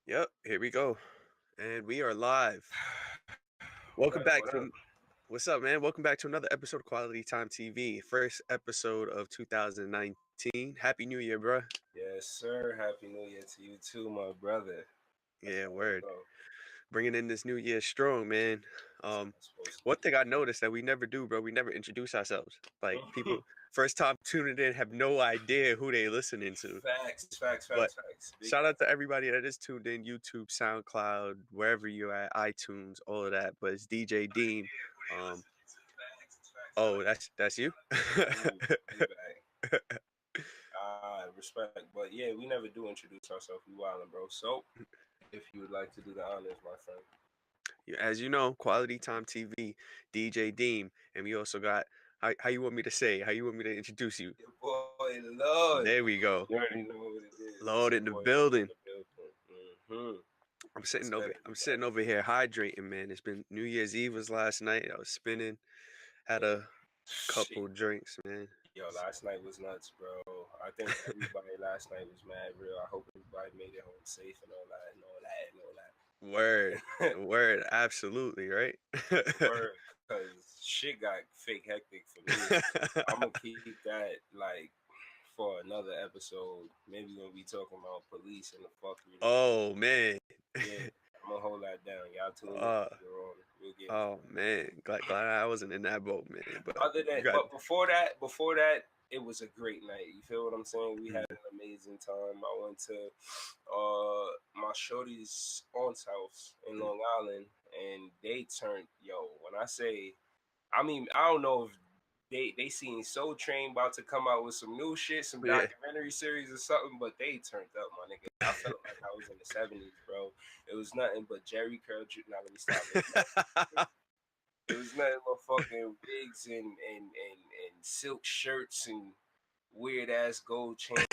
Yep, here we go. And we are live. What Welcome up? back What up? to What's up, man? Welcome back to another episode of Quality Time TV. First episode of 2019. Happy New Year, bro. Yes, sir. Happy New Year to you too, my brother. That's Yeah, how it word. go. Bringing in this new year strong, man. That's how Um, it's supposed one thing I noticed that we never do, bro, we never introduce ourselves. Like to be. people first time tuning in have no idea who they listening to. Facts, facts, facts, But facts. Big shout out facts. to everybody that is tuned in, YouTube, SoundCloud, wherever you're at, iTunes, all of that. But it's DJ Deem. Um, oh, that's you. Ooh, big bag. Respect. But yeah, we never do introduce ourselves. We wildin', bro. So, if you would like to do the honors, my friend. As you know, Quality Time TV, DJ Deem, and we also got how you want me to say, how you want me to introduce you. Your boy, Lord. There we go. You already know what it is. It's Load your in the boy, Lord, in building. the building. Mm-hmm. I'm What's sitting over good, I'm big sitting bag? over here hydrating, man. It's been New Year's Eve was last night. I was spinning, had a couple Shit. drinks, man. Yo, last night was nuts, bro. I think everybody last night was mad real. I hope everybody made it home safe and all that and all that and all Word. that. Word. Absolutely, right? Word, cause shit got fake hectic for me. I'm gonna keep that like for another episode. Maybe when we talking about police and the fuckery that they Oh man. yeah. I'm gonna hold that down. Y'all tune in uh later on. We'll get into oh that. man. Glad I wasn't in that boat, man. But Other than, you got but before that, it was a great night. You feel what I'm saying? We had an amazing time. I went to my shorty's aunt's house in Long Island, and they turned When I say, I mean, I don't know if they seen Soul Train about to come out with some new shit, some yeah. documentary series or something, but they turned up, my nigga. I felt like I was in the '70s, bro. It was nothing but Jerry Curl. Now let me stop. It was nothing but fucking wigs and silk shirts and weird ass gold chains.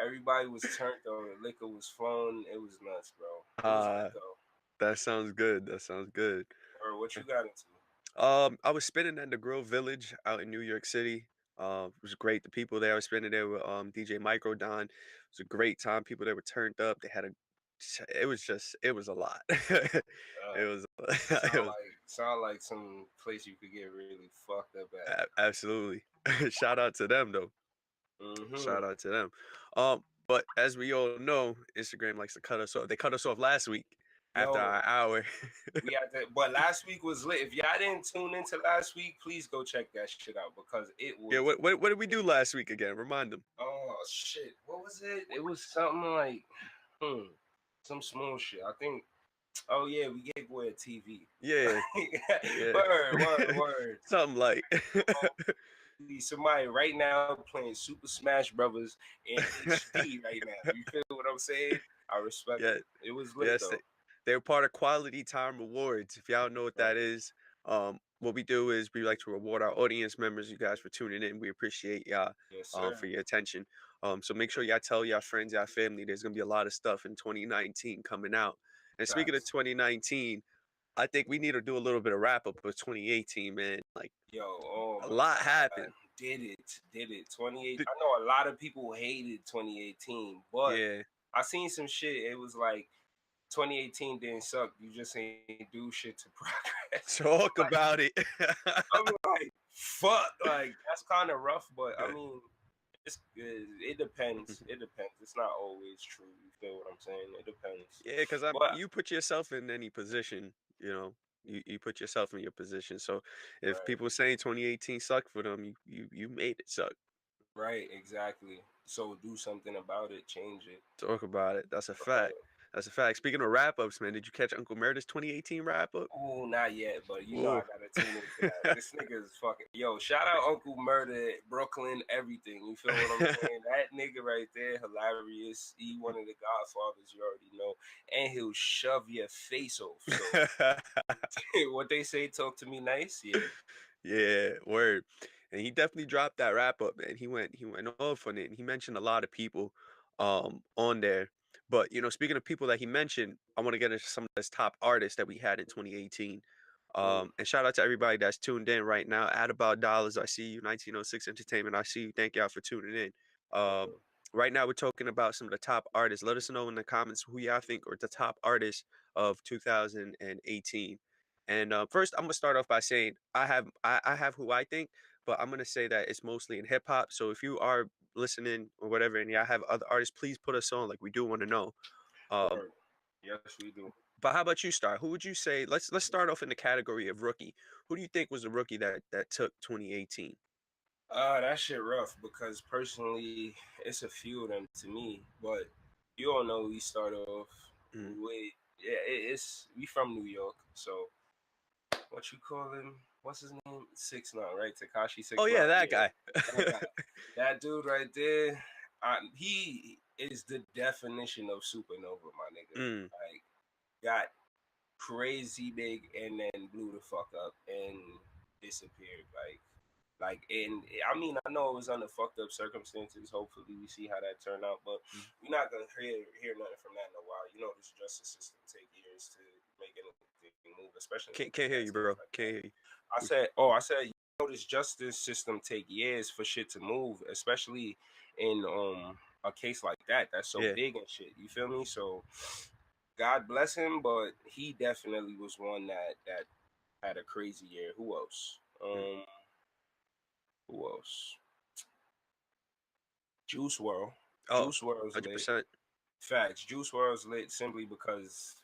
Everybody was turned though. The liquor was flowing. It was nuts, bro. It was lit uh though. that sounds good. That sounds good. Or what you got into? I was spending at the Grove Village out in New York City. It was great. The people there I was spending there with DJ Micro Don. It was a great time. People that were turned up. They had a it was a lot. it Uh, was it sound was like some place you could get really fucked up at. absolutely. Shout out to them though. Mm-hmm. Shout out to them. But as we all know, Instagram likes to cut us off. They cut us off last week after Yo, our hour. we had to, but last week was lit. If y'all didn't tune into last week, please go check that shit out because it Yeah, was what did we do last week again? Remind them. oh shit. What was it? It was something like some small shit. I think oh yeah, we gave away a TV. Yeah, yeah. Word. Something like. Somebody right now playing Super Smash Brothers in HD right now. You feel what I'm saying? I respect Yeah, them. It was lit yes, though. they're part of Quality Time Rewards. If y'all know what Right. that is, what we do is we like to reward our audience members. You guys for tuning in. We appreciate y'all Yes, sir. for your attention. So make sure y'all tell y'all friends, y'all family. There's gonna be a lot of stuff in 2019 coming out. And speaking of Facts. 2019, I think we need to do a little bit of wrap up of 2018, man. Like Yo, oh a my lot God. happened. Did it. 28. Th- I know a lot of people hated 2018, but Yeah, I seen some shit. It was like 2018 didn't suck. You just ain't do shit to progress. talk Like, about it. I'm like, fuck. Like, that's kind of rough, but I mean, it depends. It depends. It's not always true. You feel what I'm saying? It depends. Yeah, because But, you put yourself in any position, you put yourself in your position. So if right, people saying 2018 sucked for them, you made it suck. right, exactly. So do something about it. Change it. Talk about it. That's a fact. Right. That's a fact. Speaking of wrap ups, man, did you catch Uncle Murda's 2018 wrap up? Oh, not yet, but you know I Oh, gotta tune into that. This nigga is fucking yo. Shout out Uncle Murder, Brooklyn, everything. You feel what I'm saying? That nigga right there, hilarious. He one of the Godfathers, you already know, and he'll shove your face off. So what they say, talk to me nice, yeah. yeah, word. And he definitely dropped that wrap up, man. He went off on it, and he mentioned a lot of people on there. But speaking of people that he mentioned, I want to get into some of his top artists that we had in 2018. Mm. And shout out to everybody that's tuned in right now. At About Dollars, I see you. 1906 Entertainment, I see you. Thank y'all for tuning in. Um, Mm. right now we're talking about some of the top artists. Let us know in the comments who y'all think are the top artists of 2018. And first, I'm gonna start off by saying I have who I think, but I'm gonna say that it's mostly in hip hop. So if you are listening or whatever, and y'all have other artists, please put us on. Like we do want to know. Um, Word. Yes, we do. but how about you, Star? Who would you say? Let's start off in the category of rookie. Who do you think was the rookie that took 2018? That shit rough because personally, it's a few of them to me. But you all know we start off Mm. with yeah. It's we from New York, so what you call him? What's his name? 6ix9ine, right? Takashi Oh six yeah, nine. that Yeah, guy. that guy, that dude right there. He is the definition of supernova, my nigga. mm, Like got crazy big and then blew the fuck up and disappeared. And I mean, I know it was under fucked up circumstances. Hopefully, we see how that turned out. But mm. we're not gonna hear nothing from that in a while. You know, this justice system take years to make anything move, especially Can't hear bad you, stuff bro. like Can't that. hear you. I said, you know, this justice system take years for shit to move, especially in a case like that that's so Yeah. big and shit. You feel me? So God bless him, but he definitely was one that had a crazy year. Who else? Mm. Who else? Juice World. Oh, Juice World's lit. 100%. Facts. Juice World's lit simply because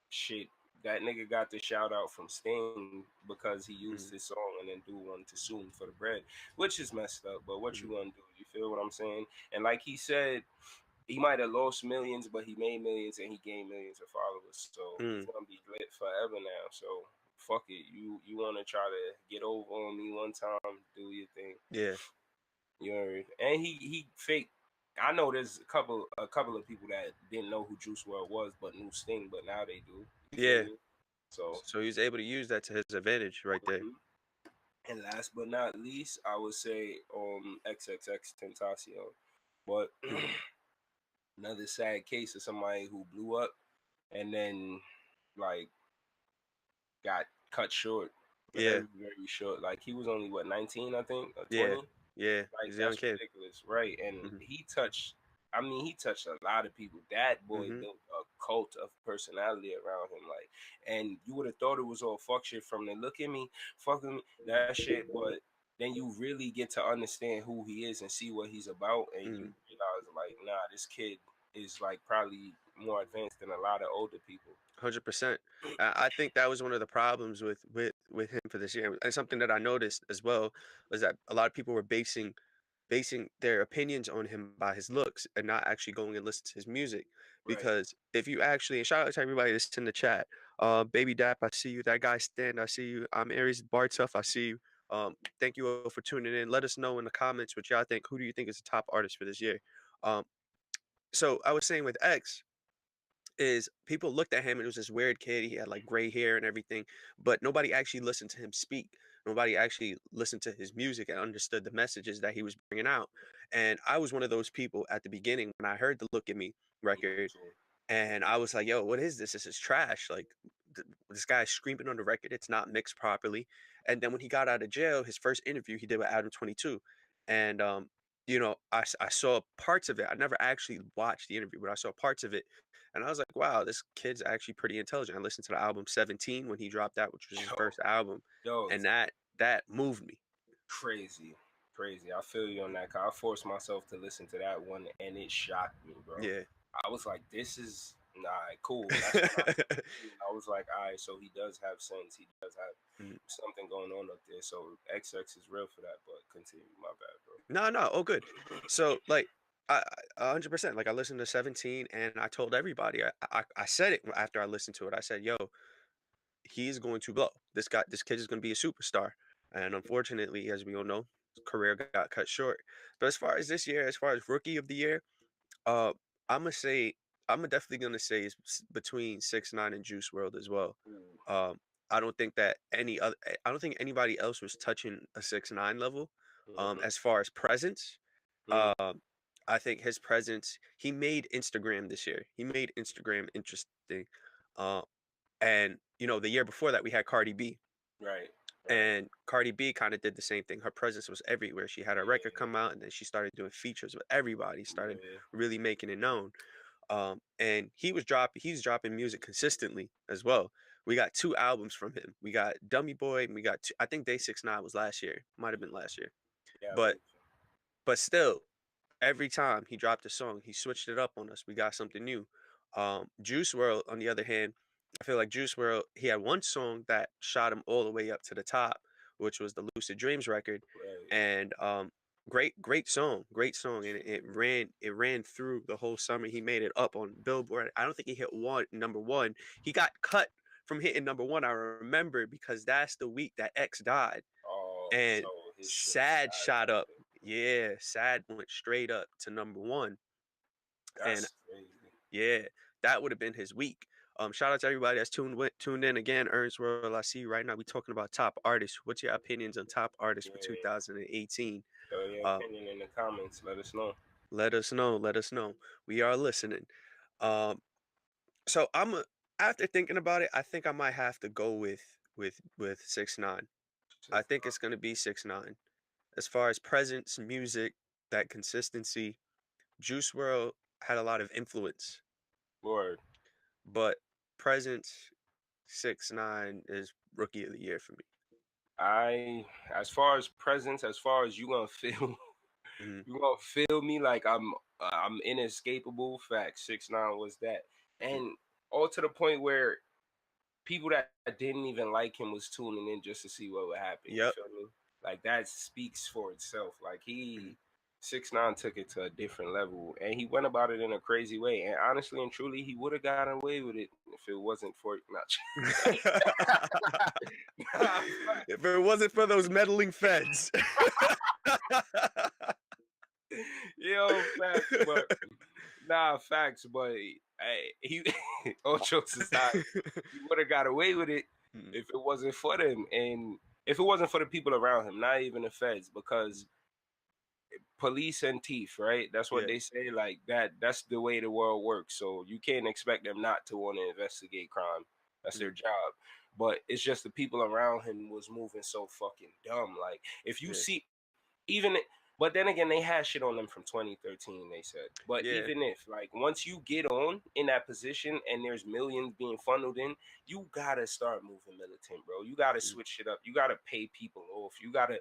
shit, that nigga got the shout out from Sting because he used Mm, his song and then do one to sue him for the bread, which is messed up. But what mm, you gonna do? You feel what I'm saying? And like he said, he might have lost millions, but he made millions and he gained millions of followers. So he's mm. gonna be lit forever now. So fuck it. You wanna try to get over on me one time? Do your thing. Yeah. You heard? And he faked. I know there's a couple of people that didn't know who Juice WRLD was, but knew Sting. But now they do. You feel Yeah. me? So, So he's able to use that to his advantage right there. mhm. And last but not least, I would say XXX Tentacion. But Mm. another sad case of somebody who blew up and then like got cut short, Yeah. very short. Like he was only what 19, I think, or Yeah. 20. Yeah. Like He's a young that's kid. ridiculous, right? And Hmm. he touched. I mean, he touched a lot of people. That boy Hmm. built a cult of personality around him. Like, and you would have thought it was all fuck shit from the look at me, fucking me, that shit. But then you really get to understand who he is and see what he's about, and you Mm. realize like, nah, this kid is like probably more advanced than a lot of older people. 100%. I think that was one of the problems with him for this year, and something that I noticed as well was that a lot of people were basing their opinions on him by his looks and not actually going and listen to his music. Right. Because if you actually, and shout out to everybody that's in the chat, Baby Dap, I see you. That guy Stand, I see you. I'm Aries Bar Tough, I see you. Thank you all for tuning in. Let us know in the comments what y'all think. Who do you think is the top artist for this year? Um, so I was saying with X, is people looked at him and it was this weird kid. He had like gray hair and everything, but nobody actually listened to him speak. Nobody actually listened to his music and understood the messages that he was bringing out. And I was one of those people at the beginning when I heard the Look at Me record, So, and I was like, yo, what is this? This is trash. Like, this guy's screaming on the record. It's not mixed properly. And then when he got out of jail, his first interview he did with Adam 22. And, I saw parts of it. I never actually watched the interview, but I saw parts of it. And I was like, wow, this kid's actually pretty intelligent. I listened to the album 17 when he dropped that, which was his yo, first album. yo, And that moved me. crazy, crazy. I feel you on that. 'Cause I forced myself to listen to that one, and it shocked me, bro. Yeah. I was like, "This is nah, cool." That's what I was like. All right, so he does have sense. He does have Mm. something going on up there. So XX is real for that. But continue, my bad, bro. No, no, oh, good. So, like, 100%. Like, I listened to 17, and I told everybody. I said it after I listened to it. I said, "Yo, he's going to blow. This kid is going to be a superstar." And unfortunately, as we all know, his career got cut short. But as far as this year, as far as rookie of the year, uh, I'm gonna say I'm definitely gonna say it's between 6ix9ine and Juice World as well. Ooh. Um, I don't think that I don't think anybody else was touching a 6ix9ine level. Mm-hmm. As far as presence, Mm. um, I think his presence. He made Instagram this year. He made Instagram interesting. Uh, and the year before that we had Cardi B. Right. Right. And Cardi B kind of did the same thing. Her presence was everywhere. She had a record Yeah. come out, and then she started doing features with everybody. Started Yeah. really making it known. And he's dropping music consistently as well. We got 2 albums from him. We got Dummy Boy, and we got two, I think Day 6 9 was last year. Might have been last year. Yeah. I But believe so. still, every time he dropped a song, he switched it up on us. We got something new. Juice World, on the other hand, I feel like Juice World, he had one song that shot him all the way up to the top, which was the Lucid Dreams record. Right. And great song. And it ran through the whole summer. He made it up on Billboard. I don't think he hit number one. He got cut from hitting number one. I remember because that's the week that X died. Oh, so And his shit Sad shot up. skyrocketed. Yeah, Sad went straight up to number one. And That's crazy. yeah, that would have been his week. Shout out to everybody that's tuned in again. Ernst World, I see you right now. We talking about top artists. What's your opinions on top artists for Yeah. 2018? Throw your Uh, opinion in the comments. Let us know. Let us know. Let us know. We are listening. Um, so after thinking about it, I think I might have to go with 6 9. I Six, think it's gonna be 6 9. As far as presence, music, that consistency, Juice World had a lot of influence, Lord. but presence 6 9 is rookie of the year for me. As far as presence, as far as you gonna feel, Hmm. you gonna feel me like I'm inescapable. Fact 6 9 was that, Hmm. and all to the point where people that didn't even like him was tuning in just to see what would happen. You Yep. feel me? Like that speaks for itself. Like Hmm. he 6 9 took it to a different level, and he went about it in a crazy way. And honestly and truly, he would have gotten away with it if it wasn't for not. Nah, If it wasn't for those meddling feds. yo, facts, but nah, facts, but hey, he all jokes aside, he would have got away with it Mm, if it wasn't for them, and if it wasn't for the people around him, not even the feds, mm, because police and thief, right? That's what yeah. they say. Like that. That's the way the world works. So you can't expect them not to want to investigate crime. That's Mm, their job. But it's just the people around him was moving so fucking dumb. Like if you yeah. see, even but then again they had shit on them from 2013 they said, but Yeah. even if like once you get on in that position and there's millions being funneled in, you gotta start moving militant, bro. You gotta Mm, switch it up. You gotta pay people off. You gotta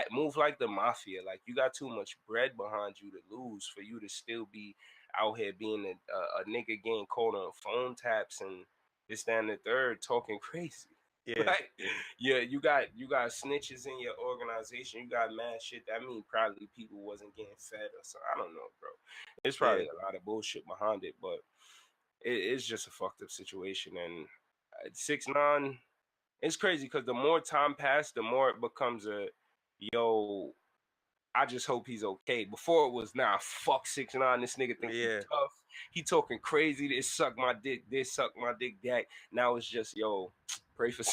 move like the mafia. Like you got too much bread behind you to lose for you to still be out here being a nigga getting caught on phone taps and this that, and the third talking crazy. yeah. Like, Yeah. yeah, you got snitches in your organization. You got mad shit. That mean probably people wasn't getting fed or something. I don't know, bro. There's Yeah. probably a lot of bullshit behind it, but it's just a fucked up situation. And 6 9, it's crazy because the more time passed, the more it becomes a yo. I just hope he's okay. Before it was nah, fuck 6 9. This nigga think he Yeah. tough. He talking crazy. This suck my dick. This suck my dick. That now it's just yo. Pray for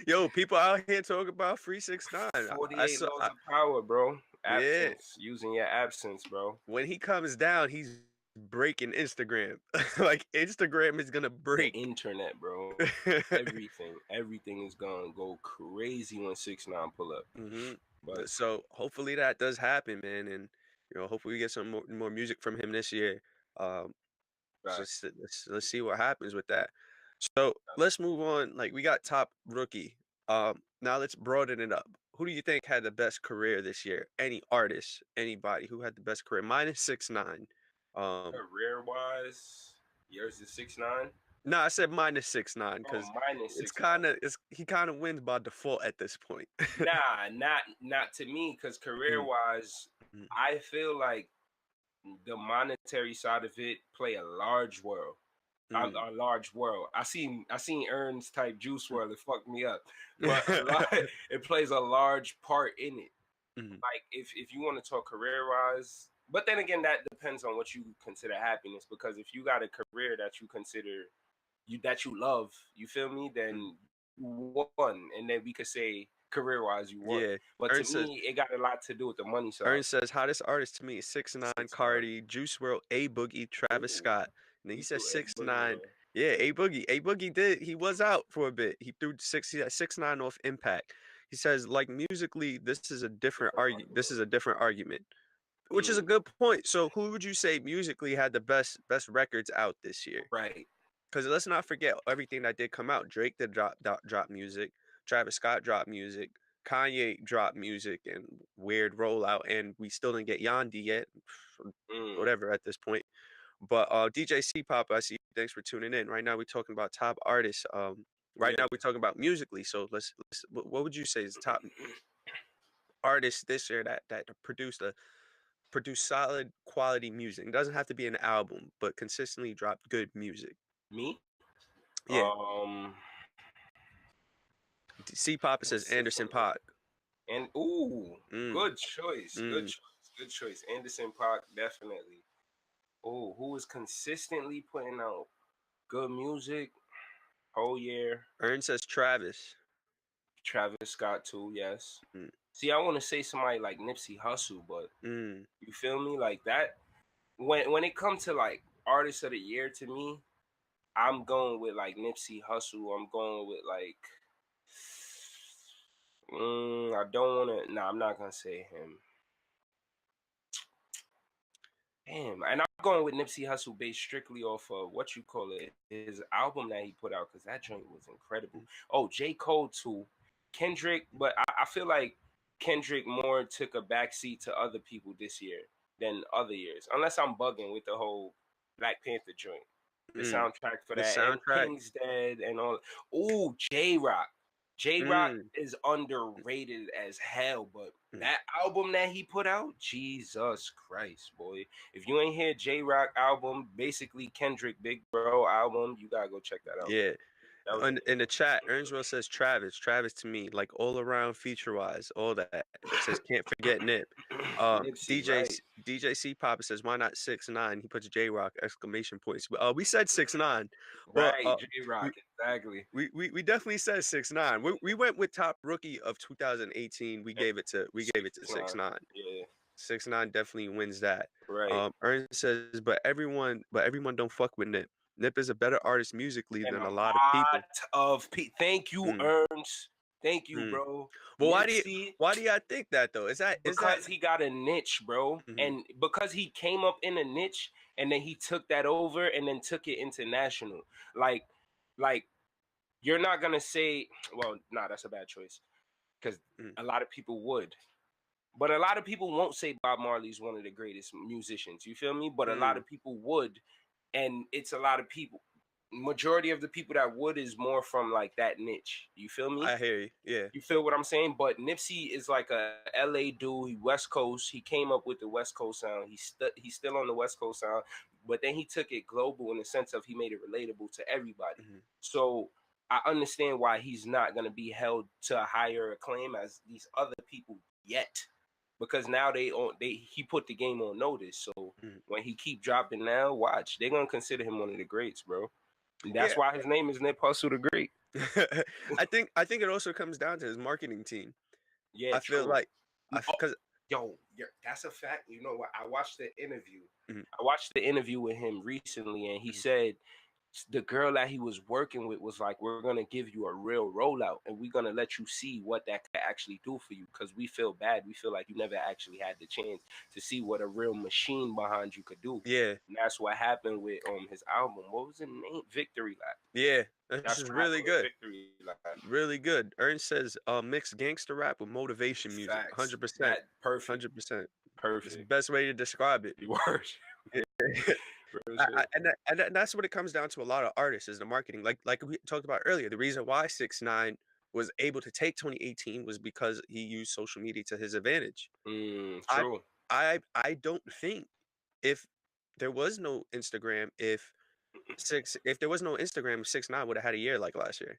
Yo, people out here talking about free 6 9. I 48 saw. laws of power, bro. Yeah. Absence. Using your absence, bro. When he comes down, he's breaking Instagram. Like Instagram is gonna The break. internet, bro. Everything is gonna go crazy when 6 9 pull up. Hmm. But So hopefully that does happen, man, and hopefully we get some more music from him this year. Um, so facts. let's see what happens with that. So let's move on. Like we got top rookie. Now let's broaden it up. Who do you think had the best career this year? Any artist, anybody who had the best career? Mine is 6 9. Um, Career wise, yours is 6 9. no, I said minus 6 9 Oh, because mine is it's 6 9. kind of it's he kind of wins by default at this point. Nah, not to me, because career Mm, wise, mm, I feel like the monetary side of it play a large world. mm, A large world. I seen Ernst type Juice mm. World. It fucked me up, but a lot it plays a large part in it. Mhm, Like if you want to talk career wise, but then again that depends on what you consider happiness. Because if you got a career that you consider that you love, you feel me, mm. then you won, and then we could say career wise you won. Yeah, But to Ernst says me, it got a lot to do with the money side. Ernst says hottest artist to me is 6 9 6 9. Cardi, Juice World, A Boogie, Travis Ooh, Scott. And then he he says threw a six boogie nine there. Yeah, A Boogie did. He was out for a bit. He threw 6'9" off Impact. He says, like musically, this is a different argument, which is a Mm, good point. So, who would you say musically had the best records out this year? right. Because let's not forget everything that did come out. Drake did drop music. Travis Scott dropped music. Kanye dropped music and weird rollout, and we still didn't get Yahndi yet. Mm, Whatever at this point. But DJ C Pop, I see you. Thanks for tuning in. Right now we're talking about top artists. Right yeah. now we're talking about musically. So let's what would you say is the top artists this year that produce solid quality music? It doesn't have to be an album, but consistently drop good music. Me? Yeah. Um, C Papa let me says see Anderson from Paak. and ooh, Mm, good choice. Good mm. choice. Good choice. Anderson Park, definitely. Oh, who is consistently putting out good music whole year? Ern says Travis. Travis Scott too, yes. Mm, See, I want to say somebody like Nipsey Hussle, but mm, you feel me? Like that. When it comes to like artist of the year to me, I'm going with like Nipsey Hussle. I'm going with like I don't want to. Nah, I'm not gonna say him. Damn, and I'm going with Nipsey Hussle based strictly off of what you call it, his album that he put out, because that joint was incredible. mm, Oh, J. Cole too, Kendrick, but I feel like Kendrick more took a backseat to other people this year than other years, unless I'm bugging with the whole Black Panther joint, the mm. soundtrack for The that, and soundtrack. King's Dead and all. Oh, J Rock. J Rock Mm, is underrated as hell, but mm. that album that he put out, Jesus Christ, boy. If you ain't hear J Rock album, basically Kendrick Big Bro album, you gotta go check that out, man. Yeah. That was In the chat, Earnswell says Travis. Travis to me, like all around feature wise, all that. Says can't forget Nip. Nipsey, right? DJ C Papa says why not 6ix9ine? He puts J Rock exclamation points. We said 6ix9ine, but Right, J Rock, exactly. we definitely said 6ix9ine. We went with top rookie of 2018. We gave it to 6 9. 6ix9ine. Yeah, 6ix9ine definitely wins that. right. Ernst says, but everyone don't fuck with Nip. Nip is a better artist musically And than a a lot of people. lot of thank you, Mm, Ernst. Thank you, mm. bro. But Nipsey, why do y'all think that though? Is that because he got a niche, bro. mhm, And because he came up in a niche and then he took that over and then took it international. Like, like you're not gonna say, well, nah, that's a bad choice. Because mm, a lot of people would. But a lot of people won't say Bob Marley's one of the greatest musicians. You feel me? But a lot mm, of people would. And it's a lot of people. Majority of the people that would is more from like that niche. You feel me? I hear you. Yeah. You feel what I'm saying? But Nipsey is like a LA dude. He West Coast. He came up with the West Coast sound. He's still on the West Coast sound, but then he took it global in the sense of he made it relatable to everybody. Mhm. So I understand why he's not gonna be held to a higher acclaim as these other people yet, because now he put the game on notice. So Mhm. when he keep dropping now, watch, they're gonna consider him one of the greats, bro. And that's Yeah. why his name is Nip Hustle the Great. I think it also comes down to his marketing team. Yeah, I feel true. like I Oh, because yo, that's a fact. You know what? I watched the interview. I watched the interview with him recently, and he said the girl that he was working with was like, "We're gonna give you a real rollout, and we're gonna let you see what that could actually do for you, because we feel bad. We feel like you never actually had the chance to see what a real machine behind you could do." yeah, And that's what happened with his album. What was the name? Victory Lap. yeah, this That's is what really happened with good. Victory Lap. Really good. Ernst says, mix gangster rap with motivation music. Facts. 100%. That perfect. 100%. It's the Perfect. best way to describe it. Word. Real shit. And that's what it comes down to a lot of artists is the marketing. Like we talked about earlier, the reason why 6ix9ine was able to take 2018 was because he used social media to his advantage. I True. I don't think if there was no Instagram, if there was no Instagram, 6ix9ine would have had a year like last year.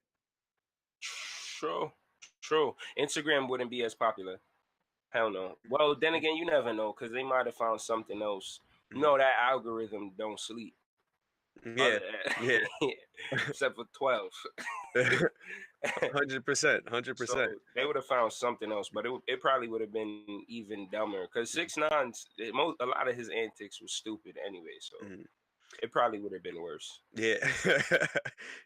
True. True. Instagram wouldn't be as popular. Hell no. Well, then again, you never know, because they might have found something else. You Mhm. know that algorithm don't sleep. Yeah, Other yeah. except for 12. 100%, So 100%. they would have found something else, but it probably would have been even dumber. Because 6 9 a lot of his antics was stupid anyway. So Mhm. It probably would have been worse. Yeah,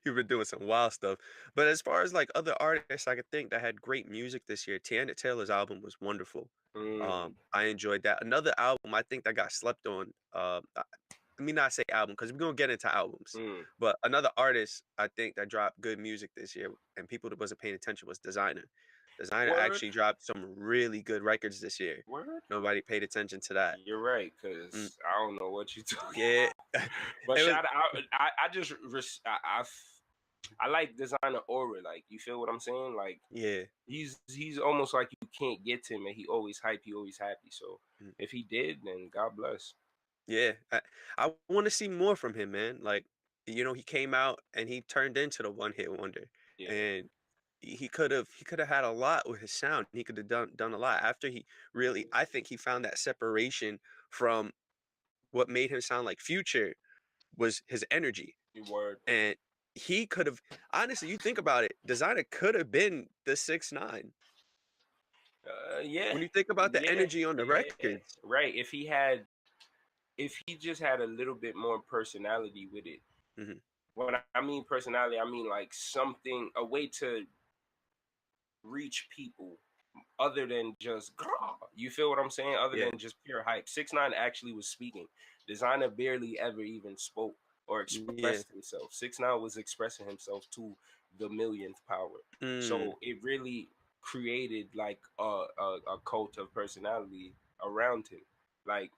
you've been doing some wild stuff. But as far as like other artists, I could think that had great music this year. Tiana Taylor's album was wonderful. Mm, I enjoyed that. Another album I think that got slept on. Let me not say album because we're gonna get into albums. mm. But another artist I think that dropped good music this year and people that wasn't paying attention was Designer. Designer Word, actually dropped some really good records this year. word. Nobody paid attention to that. You're right, Mm, cause I don't know what you talking. yeah, But it was. shout out, I just I like Designer aura. Like you feel what I'm saying? Like Yeah. he's almost like you can't get to him, and he always hype, he always happy. So Mm. if he did, then God bless. Yeah, I want to see more from him, man. Like, he came out and he turned into the one hit wonder, Yeah, and he could have had a lot with his sound. He could have done a lot after he really. I think he found that separation from what made him sound like Future was his energy, you word. and he could have honestly. You think about it, Designer could have been the 6ix9ine Yeah, when you think about the yeah, energy on the yeah. records. Right. If he just had a little bit more personality with it. Hmm. When I mean personality, I mean like something, a way to reach people other than just "Grah." You feel what I'm saying? Other Yeah, than just pure hype. 6ix9ine actually was speaking. Designer barely ever even spoke or yeah. expressed himself. 6ix9ine was expressing himself to the millionth power. Mm, So it really created like a cult of personality around him. Like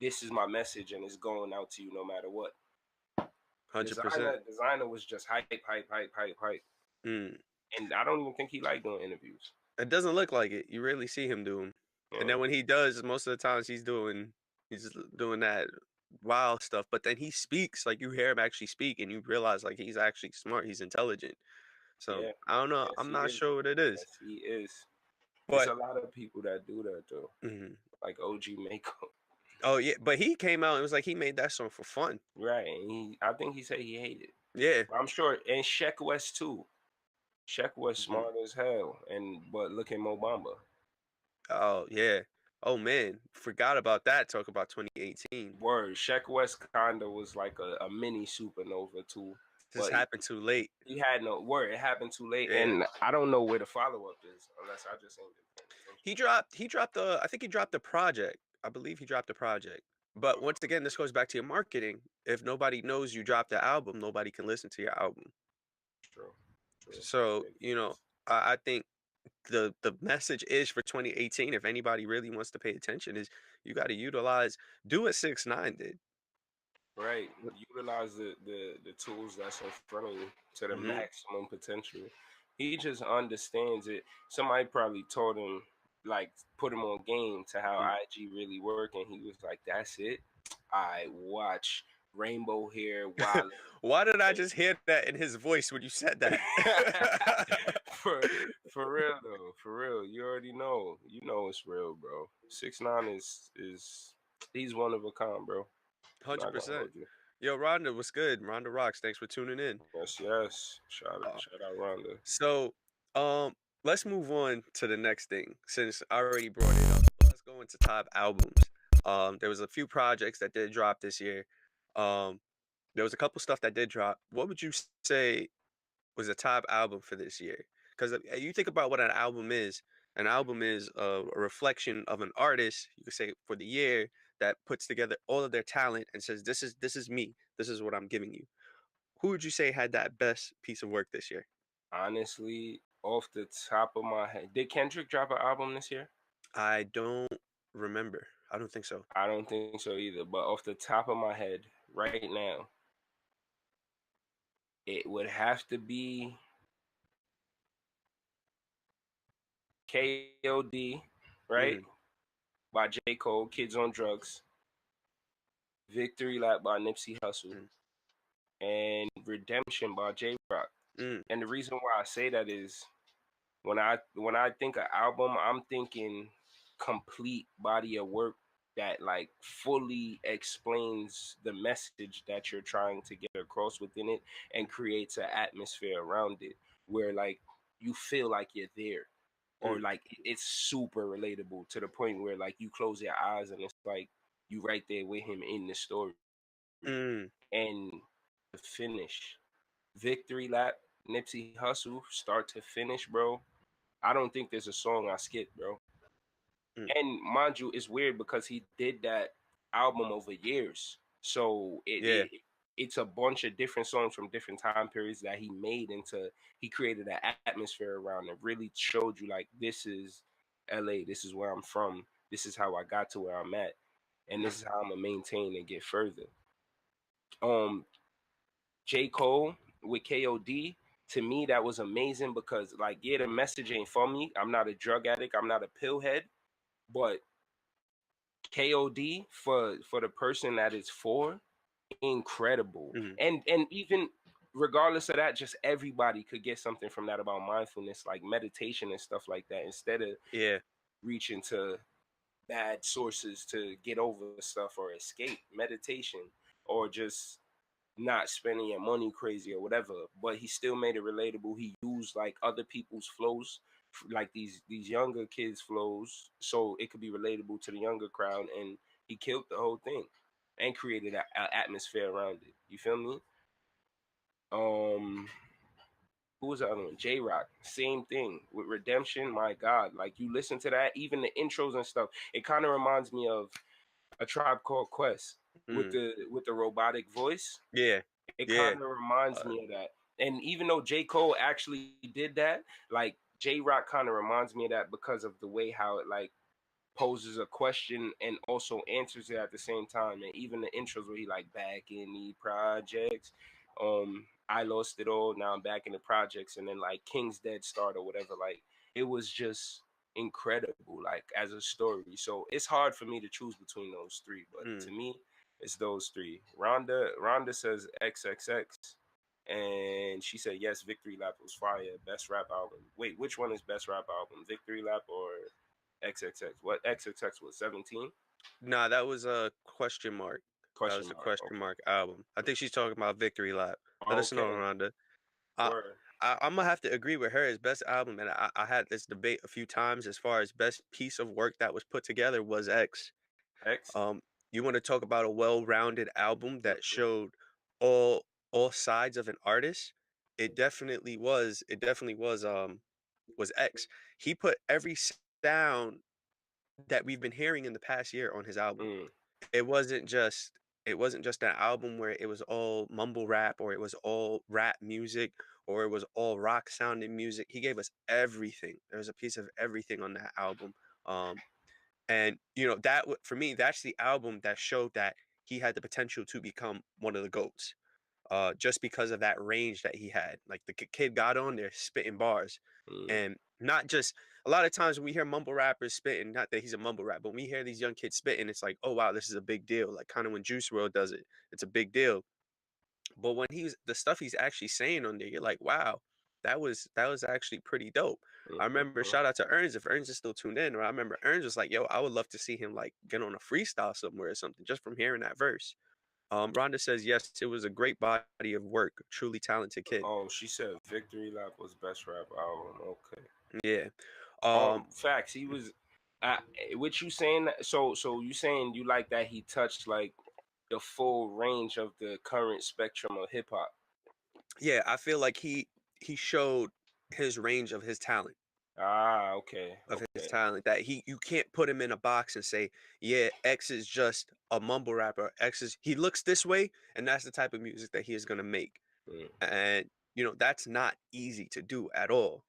this is my message and it's going out to you no matter what. 100%. Designer was just hype, hype, hype, hype, hype. Mm. And I don't even think he liked doing interviews. It doesn't look like it. You rarely see him do 'em. And Yeah, then when he does, most of the times he's doing that wild stuff, but then he speaks, like, you hear him actually speak, and you realize, like, he's actually smart, he's intelligent. So, yeah. I don't know, Yes, I'm he not is. sure what it is. Yes, he is. It's But a lot of people that do that though, mhm. like OG Mako. Oh, yeah, but he came out, it was like he made that song for fun. Right, and I think he said he hated. Yeah. I'm sure, and Sheck West too. Sheck West Mhm. smart as hell, and but look at Mo Bamba. Oh, yeah. Oh, man, forgot about that, talk about 2018. Word, Sheck West kinda was like a mini supernova too, This but happened too late. he had no word. It happened too late, Yeah. and I don't know where the follow up is unless I just ain't been paying attention. He dropped the I think he dropped the project. I believe he dropped the project. But once Mm, again, this goes back to your marketing. If nobody knows you dropped the album, nobody can listen to your album. true, true. That So, makes sense. I think the message is for 2018, if anybody really wants to pay attention, is you gotta do what 6ix9ine did. Right. Utilize the tools that's in front of you to the Hmm. maximum potential. He just understands it. Somebody probably told him, like, put him on game to how IG really work, and he was like, "That's it. I watch rainbow hair wild." Why did I just hear that in his voice when you said that? for for real though, for real. You already know. You know it's real, bro. 6ix9ine is he's one of a kind, bro. Not gonna 100%. hold you. Yo, Rhonda, what's good? Rhonda rocks. Thanks for tuning in. Yes, yes. Uh, Shout out Rhonda. So, let's move on to the next thing. Since I already brought it up, let's go into top albums. There was a few projects that did drop this year. Um, there was a couple stuff that did drop. What would you say was a top album for this year? Because you think about what an album is. An album is a reflection of an artist. You could say for the year that puts together all of their talent and says, "This is me. This is what I'm giving you." Who would you say had that best piece of work this year? Honestly, off the top of my head, did Kendrick drop an album this year? I don't remember. I don't think so. I don't think so either. But off the top of my head, right now, it would have to be KOD, right? Mhm, By J. Cole, Kids on Drugs, Victory Lap by Nipsey Hussle, mm, and Redemption by J. Rock. mm, And the reason why I say that is when I think of album, I'm thinking complete body of work that like fully explains the message that you're trying to get across within it and creates an atmosphere around it where like you feel like you're there or mm. like it's super relatable to the point where like you close your eyes and it's like you right there with him in the story. Mm, and the finish, Victory Lap, Nipsey Hussle, start to finish, bro. I don't think there's a song I skipped, bro. mm, And mind you, it's weird because he did that album over years. So yeah. it's a bunch of different songs from different time periods that he made into he created an atmosphere around it. Really showed you like this is LA, this is where I'm from, this is how I got to where I'm at, and this is how I'm gonna maintain and get further. Um J. Cole with KOD, to me that was amazing because like yeah, the message ain't for me. I'm not a drug addict, I'm not a pill head, but KOD for the person that it's for, incredible. Mm, And even regardless of that, just everybody could get something from that about mindfulness, like meditation and stuff like that, instead of yeah. reaching to bad sources to get over stuff or escape meditation or just not spending your money crazy or whatever, but he still made it relatable. He used like other people's flows, like these younger kids' flows, so it could be relatable to the younger crowd, and he killed the whole thing and created an atmosphere around it. You feel me? Um, who was the other one? J Rock, same thing with Redemption. My God, like you listen to that, even the intros and stuff, it kind of reminds me of A Tribe Called Quest Mm, with the robotic voice. yeah. It kind Yeah. of reminds Uh, me of that. And even though J. Cole actually did that, like J Rock kind of reminds me of that because of the way how it like poses a question and also answers it at the same time. And even the intros where he like back in the projects, I lost it all, now I'm back in the projects, and then like King's Dead start or whatever, like it was just incredible, like as a story. So it's hard for me to choose between those three, but mm. to me, it's those three. Rhonda says XXX. And she said yes, Victory Lap was fire. Best rap album. Wait, which one is best rap album? Victory Lap or XXX? What XXX was 17? Nah, that was a question mark. That Question was a mark. question Okay. mark album. I think she's talking about Victory Lap. Let us know, Okay. Rhonda. I, Word. I'm gonna have to agree with her. His best album, and I had this debate a few times as far as best piece of work that was put together was X. X. Um, you want to talk about a well-rounded album that Mm-hmm. showed all all sides of an artist? It definitely was X. He put every sound that we've been hearing in the past year on his album. Mm, It wasn't just it wasn't just an album where it was all mumble rap or it was all rap music or it was all rock sounding music. He gave us everything. There was a piece of everything on that album. Um, and for me, that's the album that showed that he had the potential to become one of the goats. Just because of that range that he had. Like the kid got on there spitting bars, mm, and not just a lot of times when we hear mumble rappers spitting, not that he's a mumble rap, but when we hear these young kids spitting, it's like, oh wow, this is a big deal. Like kind of when Juice World does it, it's a big deal. But when he's the stuff he's actually saying on there, you're like, wow, that was actually pretty dope. I remember mm-hmm. shout out to Earns if Earns is still tuned in. Or I remember Earns was like, yo, I would love to see him like get on a freestyle somewhere or something just from hearing that verse. Rhonda says yes, it was a great body of work, truly talented kid. Oh, she said Victory Lap was best rap album. Okay. Yeah. Um, Facts. He was. Uh, what you saying? So you saying you like that he touched like the full range of the current spectrum of hip hop? yeah, I feel like he showed his range of his talent, Ah, okay, okay. that you can't put him in a box and say, yeah, X is just a mumble rapper. X is he looks this way, and that's the type of music that he is gonna make. Mm, And that's not easy to do at all.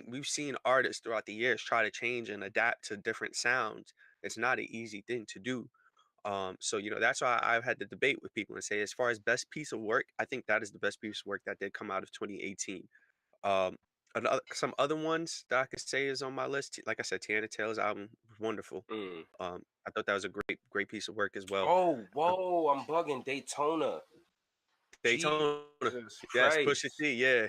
We've seen artists throughout the years try to change and adapt to different sounds. It's not an easy thing to do. So that's why I've had the debate with people and say, as far as best piece of work, I think that is the best piece of work that did come out of 2018. Um, some other ones that I could say is on my list, like I said, Tiana Taylor's album was wonderful. mm. I thought that was a great piece of work as well. Oh, Uh, whoa! I'm bugging. Daytona. Daytona, Jesus yes, Pusha Christ. T, yeah,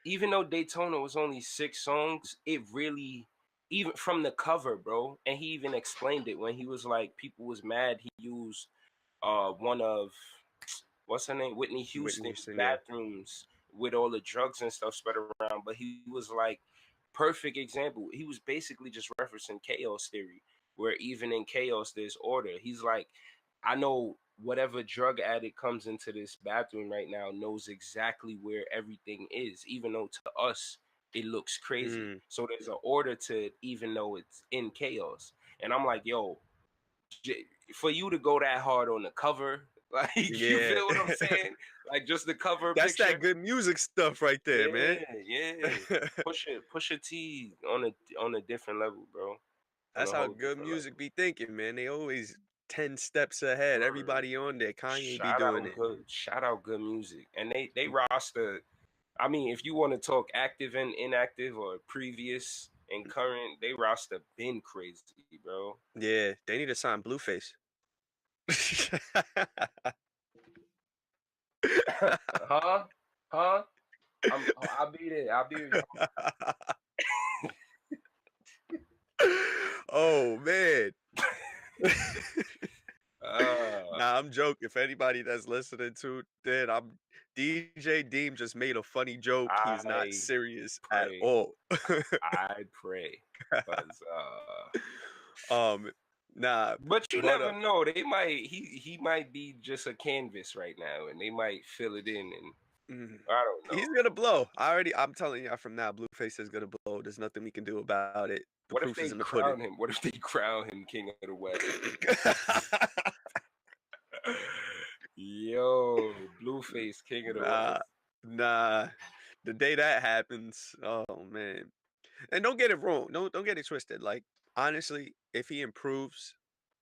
Even though Daytona was only 6 songs, it really, even from the cover, bro, and he even explained it when he was like, people was mad he used one of what's her name, Whitney Whitney Houston's Houston, yeah, bathrooms with all the drugs and stuff spread around, but he was like perfect example. He was basically just referencing chaos theory, where even in chaos there's order. He's like I know whatever drug addict comes into this bathroom right now knows exactly where everything is, even though to us it looks crazy. Mm, So there's an order to it, even though it's in chaos. And I'm like, yo, for you to go that hard on the cover, like you yeah. feel what I'm saying? Like just the cover That's picture. that good music stuff right there, man. Yeah, yeah. Push a T on a different level, bro. On That's a how whole good different music level. be thinking, man. They always 10 steps ahead. Word. Everybody on there. Kanye be doing it. Shout out good music. And they roster, I mean, if you want to talk active and inactive or previous and current, they roster been crazy, bro. Yeah, they need to sign Blueface. Huh? Huh? I'll be there. I'll be Oh man. uh Nah, I'm joking. If anybody that's listening to that, I'm DJ Deem just made a funny joke. He's not I serious at pray. all. I pray. Cause um, nah, but you but never know. They might he might be just a canvas right now and they might fill it in and mm, I don't know. he's gonna blow. I'm telling you from now, Blueface is gonna blow. There's nothing we can do about it. The What if proof is they in the pudding. crown him? What if they crown him king of the West? Yo, Blueface, king of the Nah, West. nah. The day that happens, oh man. And don't get it wrong. Don't get it twisted. Like honestly, if he improves,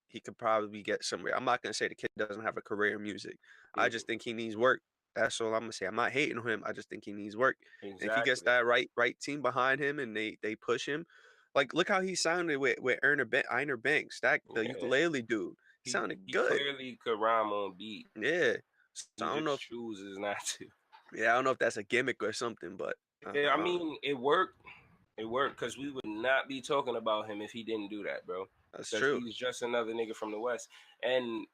he could probably get somewhere. I'm not gonna say the kid doesn't have a career in music. I just Mhm. think he needs work. That's all I'm gonna say. I'm not hating on him. I just think he needs work. And if he gets Exactly. that right team behind him and they push him, like look how he sounded with Einer Banks, that the Yeah. ukulele dude. He He sounded he good. clearly could rhyme on beat. Yeah. So He I don't know just if chooses not to. yeah, I don't know if that's a gimmick or something, but Yeah, I mean, it worked. It worked because we would not be talking about him if he didn't do that, bro. that's Because true. he's just another nigga from the West. And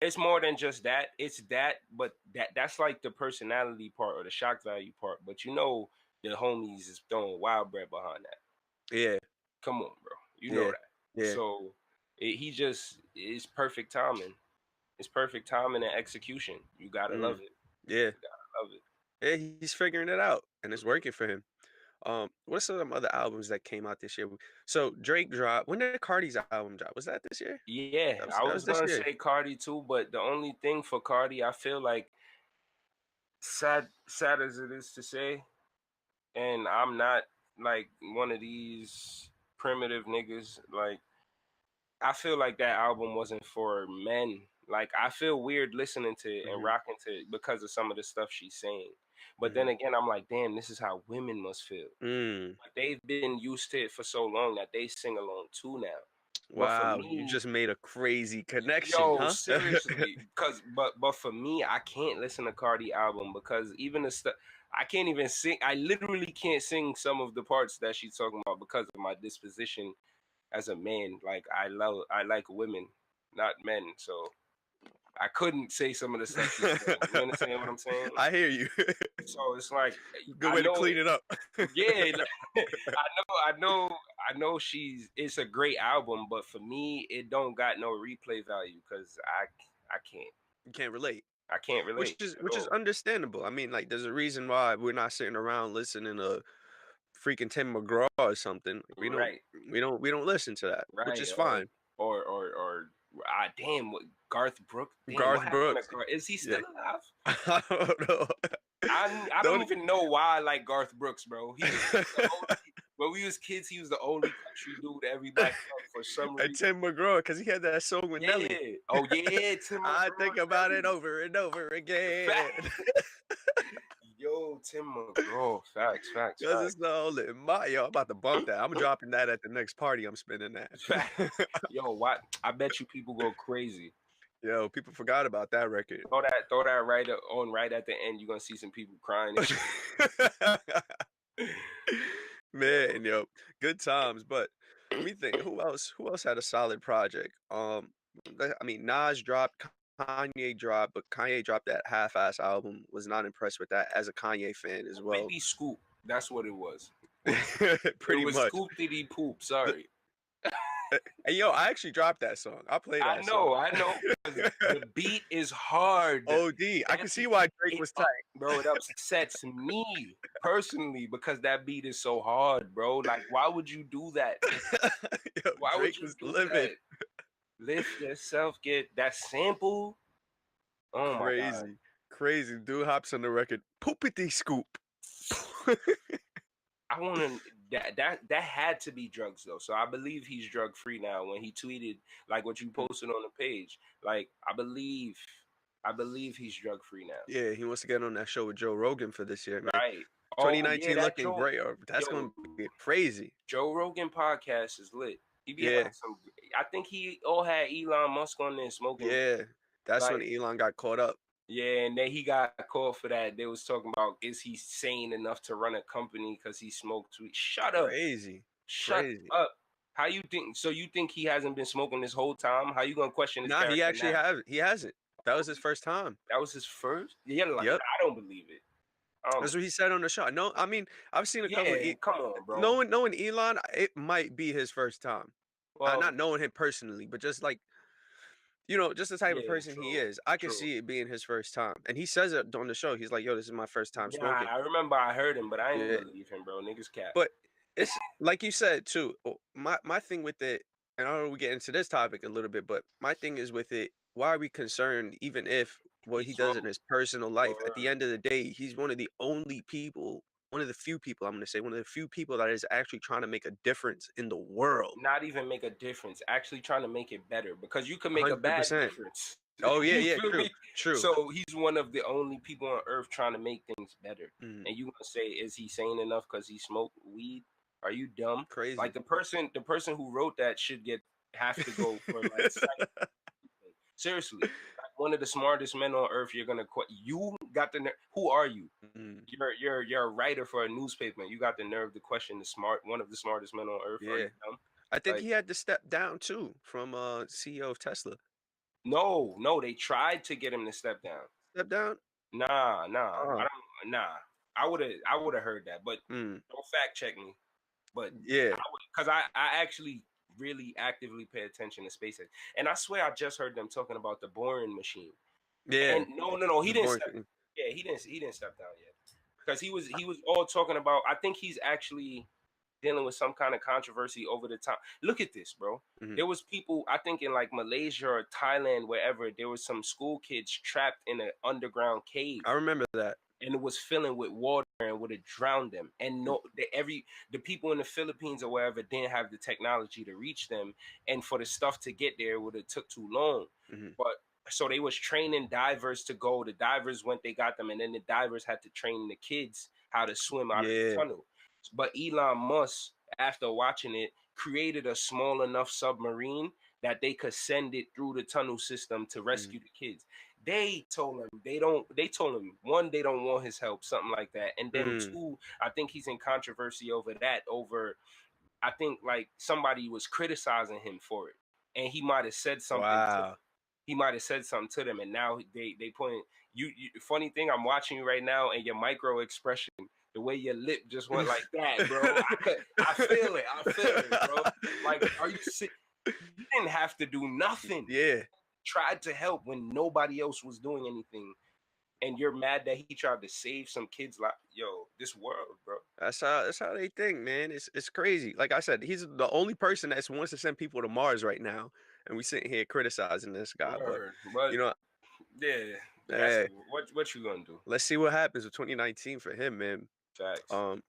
it's more than just that. It's that, but that's like the personality part or the shock value part. But you know the homies is throwing wild bread behind that. Yeah, Come on, bro. You know yeah, that. yeah. So he just it's perfect timing. It's perfect timing and execution. You gotta love Mm, it. yeah. You gotta love it. Yeah, he's figuring it out and it's working for him. What's some other albums that came out this year? So Drake dropped. When did Cardi's album drop? Was that this year? Yeah, I That was was this gonna year. say Cardi too, but the only thing for Cardi, I feel like sad as it is to say, and I'm not like one of these primitive niggas. Like I feel like that album wasn't for men. Like I feel weird listening to it and Hmm. rocking to it because of some of the stuff she's saying. But Hmm. then again, I'm like, damn, this is how women must feel. Mm. Like they've been used to it for so long that they sing along too now. But for Wow, you me, just made a crazy connection, yo, huh? seriously, cause but for me, I can't listen to Cardi album because even the stuff I can't even sing. I literally can't sing some of the parts that she's talking about because of my disposition as a man. Like I like women, not men. So I couldn't say some of the stuff she's saying. You understand what I'm saying? I hear you. So it's like Good I way to know, clean it up. yeah, I know she's. It's a great album, but for me, it don't got no replay value because I can't. You can't relate. I can't Which relate is at which is all. understandable. I mean, like, there's a reason why we're not sitting around listening to freaking Tim McGraw or something. Like, Right, we don't listen to that, which right. is fine. Or damn, what Garth Brooks? Damn, what Garth happened to Brooks, Garth? Is he yeah. still alive? I don't know. I don't Don't even know why I like Garth Brooks, bro. He was the only when we was kids. He was the only country dude everybody loved for some and reason. Tim McGraw, because he had that song with Nelly. Yeah. Oh yeah, Tim I think McGraw, about it Nelly. over and over again. Fact. Yo, Tim McGraw. Facts, facts, Cause it's facts. the only my yo, I'm about to bump that. I'm dropping that at the next party I'm spinning Facts. at. Yo, what? I bet you people go crazy. Yo, people forgot about that record. Throw that on right at the end. You're gonna see some people crying and shit. Yo, Man, yo, good times. But let me think. Who else had a solid project? I mean, Nas dropped, Kanye dropped, but Kanye dropped that half-ass album. Was not impressed with that as a Kanye fan as well. maybe Scoop. That's what it was. It Pretty was much. Scoop Diddy Poop. The, Sorry. Hey, yo, I actually dropped that song. I play that song. I know, because the beat is hard. OD. I can That's see why Drake it, was tight. bro. It upsets me personally because that beat is so hard, bro. Like, why would you do that? Yo, Why would Drake you was do livid. that? Lift yourself, get that sample. Oh my god. Crazy. Crazy. Dude hops on the record. Poopity scoop. I want to that had to be drugs though. So I believe he's drug free now. When he tweeted like what you posted on the page, like I believe he's drug free now. Yeah, he wants to get on that show with Joe Rogan for this year, man. Right. Oh yeah, 2019 that looking Joe great. yo That's going to be crazy. Joe Rogan podcast is lit. He be having Yeah. some. I think he all had Elon Musk on there smoking. Yeah. That's when Like Elon got caught up. yeah, and then he got called for that. They was talking about is he sane enough to run a company because he smoked weed? Shut up. Crazy. Shut Crazy. up. How you think? So you think he hasn't been smoking this whole time? How you gonna question his Nah, he character actually now? has. He hasn't. That was his first time. That was his first. Yeah, like, Yep. I don't believe it. That's what he said on the show. No, I mean, I've seen a couple of Yeah, come on, bro. knowing Elon, it might be his first time. Well, Not knowing him personally, but just like just the type of yeah, person he true, is. I could true. see it being his first time, and he says it on the show. He's like, "Yo, this is my first time Yeah, smoking." I remember I heard him, but I ain't Yeah, believe him, bro. Niggas cap. but it's like you said too. My thing with it, and I don't know we get into this topic a little bit, but my thing is with it. Why are we concerned, even if what He he does smoked in his personal life? At the or end of the day, he's one of the only people, one of the few people. I'm gonna say one of the few people that is actually trying to make a difference in the world. not even make a difference. Actually trying to make it better because you can make a Hundred bad percent. difference. Oh yeah, You yeah, feel true, me? true. So he's one of the only people on earth trying to make things better. Mm, And you gonna say, is he sane enough because he smoked weed? Are you dumb? Like crazy. the person who wrote that should have to go for like seriously. Like one of the smartest men on earth. You're gonna you got the who are you? Mm, You're a writer for a newspaper. You got the nerve to question one of the smartest men on earth. Are yeah. you dumb? I think Like he had to step down too from CEO of Tesla. no, no, they tried to get him to step down. Step down? Nah, nah, I Oh. don't. Nah, I would have heard that, but Mm, don't fact check me. But yeah. I would, cause I actually really actively pay attention to SpaceX, and I swear I just heard them talking about the boring machine. Yeah. And no, he The didn't boring step. thing. Yeah, he didn't step down yet, because he was all talking about. I think he's actually dealing with some kind of controversy over the time. Look at this, bro. Mhm. There was people, I think in like Malaysia or Thailand, wherever, there was some school kids trapped in an underground cave, I remember that. and it was filling with water and would have drowned them. And Mm, no, the people in the Philippines or wherever didn't have the technology to reach them, and for the stuff to get there, it would have took too long. mhm. But so they was training divers to go. The divers went, they got them, and then the divers had to train the kids how to swim out of the Yeah. tunnel. But Elon Musk, after watching it, created a small enough submarine that they could send it through the tunnel system to Mm, rescue the kids. They told him they don't. They told him one, they don't want his help, something like that, and then mm. two, I think he's in controversy over that. Over, I think like somebody was criticizing him for it, and he might have said something to. Wow. He might have said something to them, and now they point you. Funny thing, I'm watching you right now, and your micro expression, the way your lip just went like that, bro. I feel it. I feel it, bro. Like, are you sick? You didn't have to do nothing. Yeah. Tried to help when nobody else was doing anything, and you're mad that he tried to save some kids' life. Yo, this world, bro. That's how they think, man. It's crazy. Like I said, he's the only person that wants to send people to Mars right now, and we sitting here criticizing this guy. But Word. But you know, yeah, that's hey, what you gonna do? let's see what happens with 2019 for him, man. Facts. Um,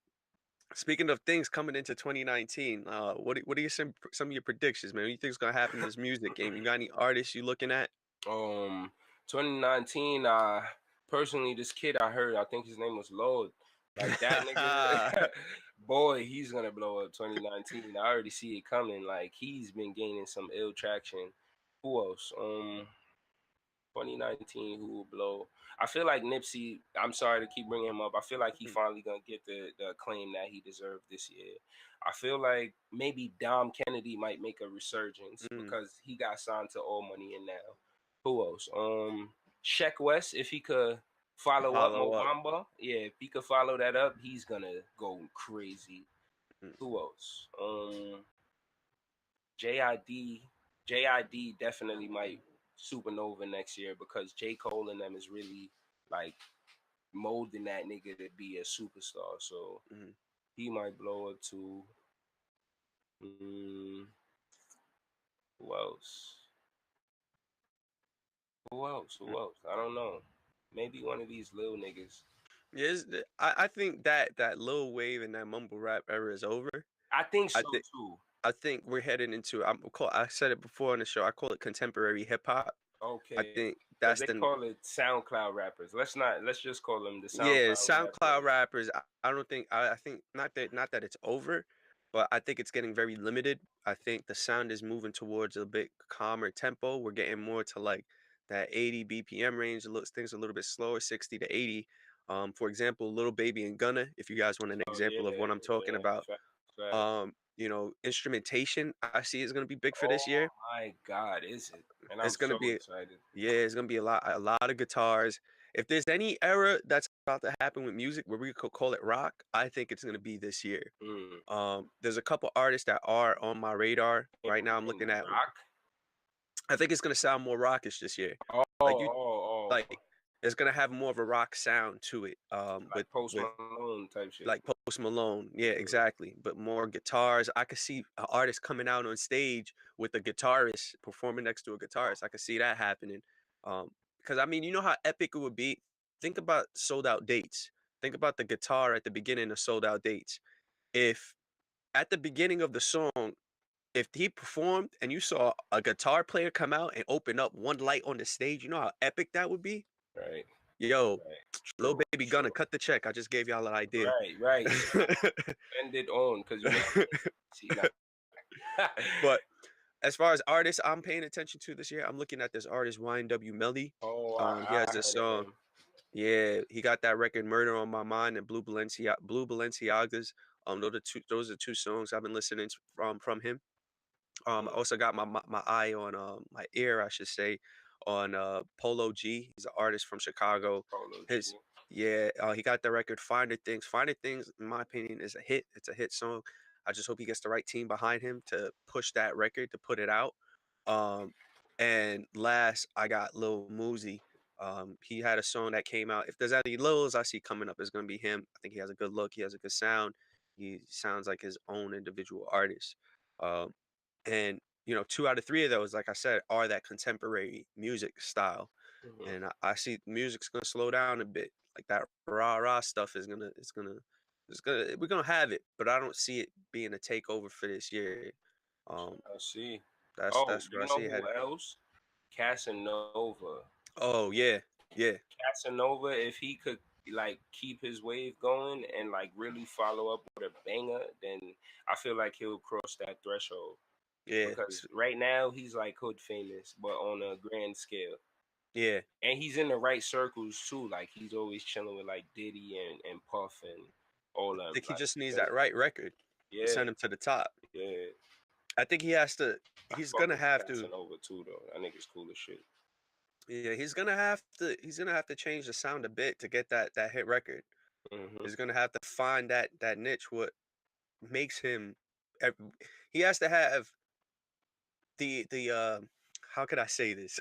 Speaking of things coming into 2019, what are some of your predictions, man? What do you think is gonna happen in this music game? You got any artists you looking at? Um, 2019. Personally, this kid I heard, I think his name was LAUD. Like that nigga, boy, he's gonna blow up 2019. I already see it coming. Like he's been gaining some ill traction. Who else? 2019, who will blow? I feel like Nipsey. I'm sorry to keep bringing him up. I feel like he finally gonna get the acclaim that he deserved this year. I feel like maybe Dom Kennedy might make a resurgence Mm, because he got signed to All Money in now. Who else? Sheck West, if he could follow up follow up. Mobamba, yeah, if he could follow that up, he's gonna go crazy. Mm. Who else? JID JID definitely might supernova next year because J. Cole and them is really like molding that nigga to be a superstar. So Mhm. he might blow up too. Mm, who else? Who else? Who else? I don't know. Maybe one of these little niggas. Yes, I think that that Lil Wave and that mumble rap era is over. I think I so think too. I think we're heading into I said it before on the show. I call it contemporary hip hop. I Okay. think Because that's they the call it SoundCloud rappers. Let's not. Let's just call them the Yeah, SoundCloud SoundCloud rappers. rappers. I don't think I think not that it's over, but I think it's getting very limited. I think the sound is moving towards a bit calmer tempo. We're getting more to like that 80 BPM range. It looks things a little bit slower, 60 to 80. For example, Little Baby and Gunna, if you guys want an Oh example of yeah, what I'm talking yeah. about. Facts. Instrumentation I see is gonna be big for this Oh year. my God, is it? And I'm It's gonna so be excited. Yeah, it's gonna be a lot of guitars. If there's any era that's about to happen with music where we could call it rock, I think it's gonna be this year. Mm. There's a couple artists that are on my radar In, right now. I'm in looking at. rock? I think it's gonna sound more rockish this year. Oh, Like you, oh. like it's gonna have more of a rock sound to it. With Like Post with Malone type shit. like Post Malone. Yeah, Mm. exactly. But more guitars. I could see an artist coming out on stage with a guitarist performing next to a guitarist. I could see that happening. Because I mean, you know how epic it would be. Think about sold out dates. Think about the guitar at the beginning of sold out dates. If at the beginning of the song, if he performed and you saw a guitar player come out and open up one light on the stage, you know how epic that would be? Right, Yo, right. Lil True, Baby Gunna, true. cut the check. I just gave y'all an idea. Right, right. Spend it on because you know. See, nah. But as far as artists I'm paying attention to this year, I'm looking at this artist YNW Melly. Oh, He has I this heard of song. him. Yeah, he got that record "Murder on My Mind" and Blue Balenciagas. Those are two songs I've been listening to from him. I Mm, also got my eye on my ear, I should say, on Polo G. He's an artist from Chicago. Polo G. His Yeah, he got the record "Finer Things." "Finer Things," in my opinion, is a hit. It's a hit song. I just hope he gets the right team behind him to push that record to put it out. Um, and last, I got Lil Moosey. He had a song that came out. If there's any Lils I see coming up, it's gonna be him. I think he has a good look. He has a good sound. He sounds like his own individual artist. Um, and 2 out of 3 of those, like I said, are that contemporary music style. Mhm. And I see music's gonna slow down a bit. Like that rah-rah stuff is gonna we're gonna have it, but I don't see it being a takeover for this year. Um, I see. that's Oh, that's where you I know see it who headed. else? Casanova. Oh yeah, yeah, Casanova, if he could like keep his wave going and like really follow up with a banger, then I feel like he'll cross that threshold. yeah, Because right now he's like hood famous, but on a grand scale. yeah. And he's in the right circles too. Like he's always chilling with like Diddy and Puff and all I them. think he Like just you needs feel that me? right record to Yeah, send him to the top. yeah. I think he has to. I He's fuck gonna with have to. Casanova too though. I think it's cool as shit. Yeah, he's gonna have to. He's gonna have to change the sound a bit to get that hit record. Hmm. He's gonna have to find that niche. What makes him? ev- He has to have the. How could I say this?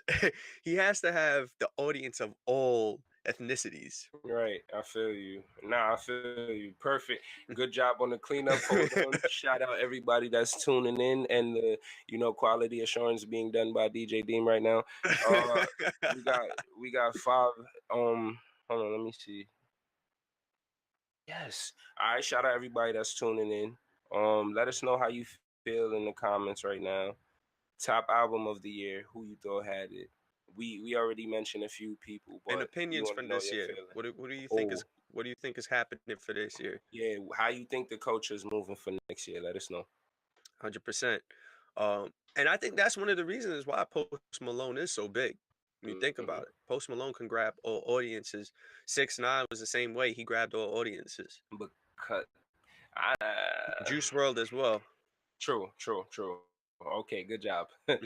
He has to have the audience of all ethnicities. Right, I feel you. Nah, I feel you. Perfect. Good job on the cleanup. Hold on. Shout out everybody that's tuning in and the quality assurance being done by DJ Deem right now. Uh, we got we got five. Hold on. Let me see. Yes. All right. Shout out everybody that's tuning in. Let us know how you feel in the comments right now. Top album of the year. Who you thought had it? We already mentioned a few people, And but we opinions want to from know this your year. feeling. What do you think is Oh. what do you think is happening for this year? Yeah, how you think the culture is moving for next year? Let us know. 100%. And I think that's one of the reasons why Post Malone is so big. When you think Hmm. about it, Post Malone can grab all audiences. 6ix9ine was the same way. He grabbed all audiences. But cut. I, Juice World as well. true, true, true. Okay, good job. Hmm.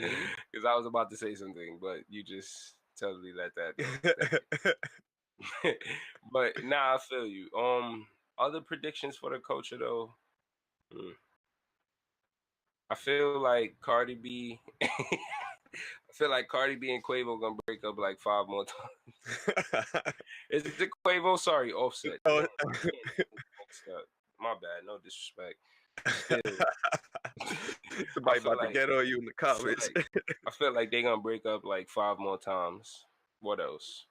Because I was about to say something, but you just totally let that go. Thank you. But nah, I feel you. Other predictions for the culture though. Hmm. I feel like Cardi B. I feel like Cardi B and Quavo gonna break up like 5 more times. Is it Quavo? Sorry, Offset. Damn, Oh, I can't mixed up. My bad. No disrespect. Still, I somebody feel about to like get on you in the comments. fact. I feel like they gonna break up like 5 more times. What else?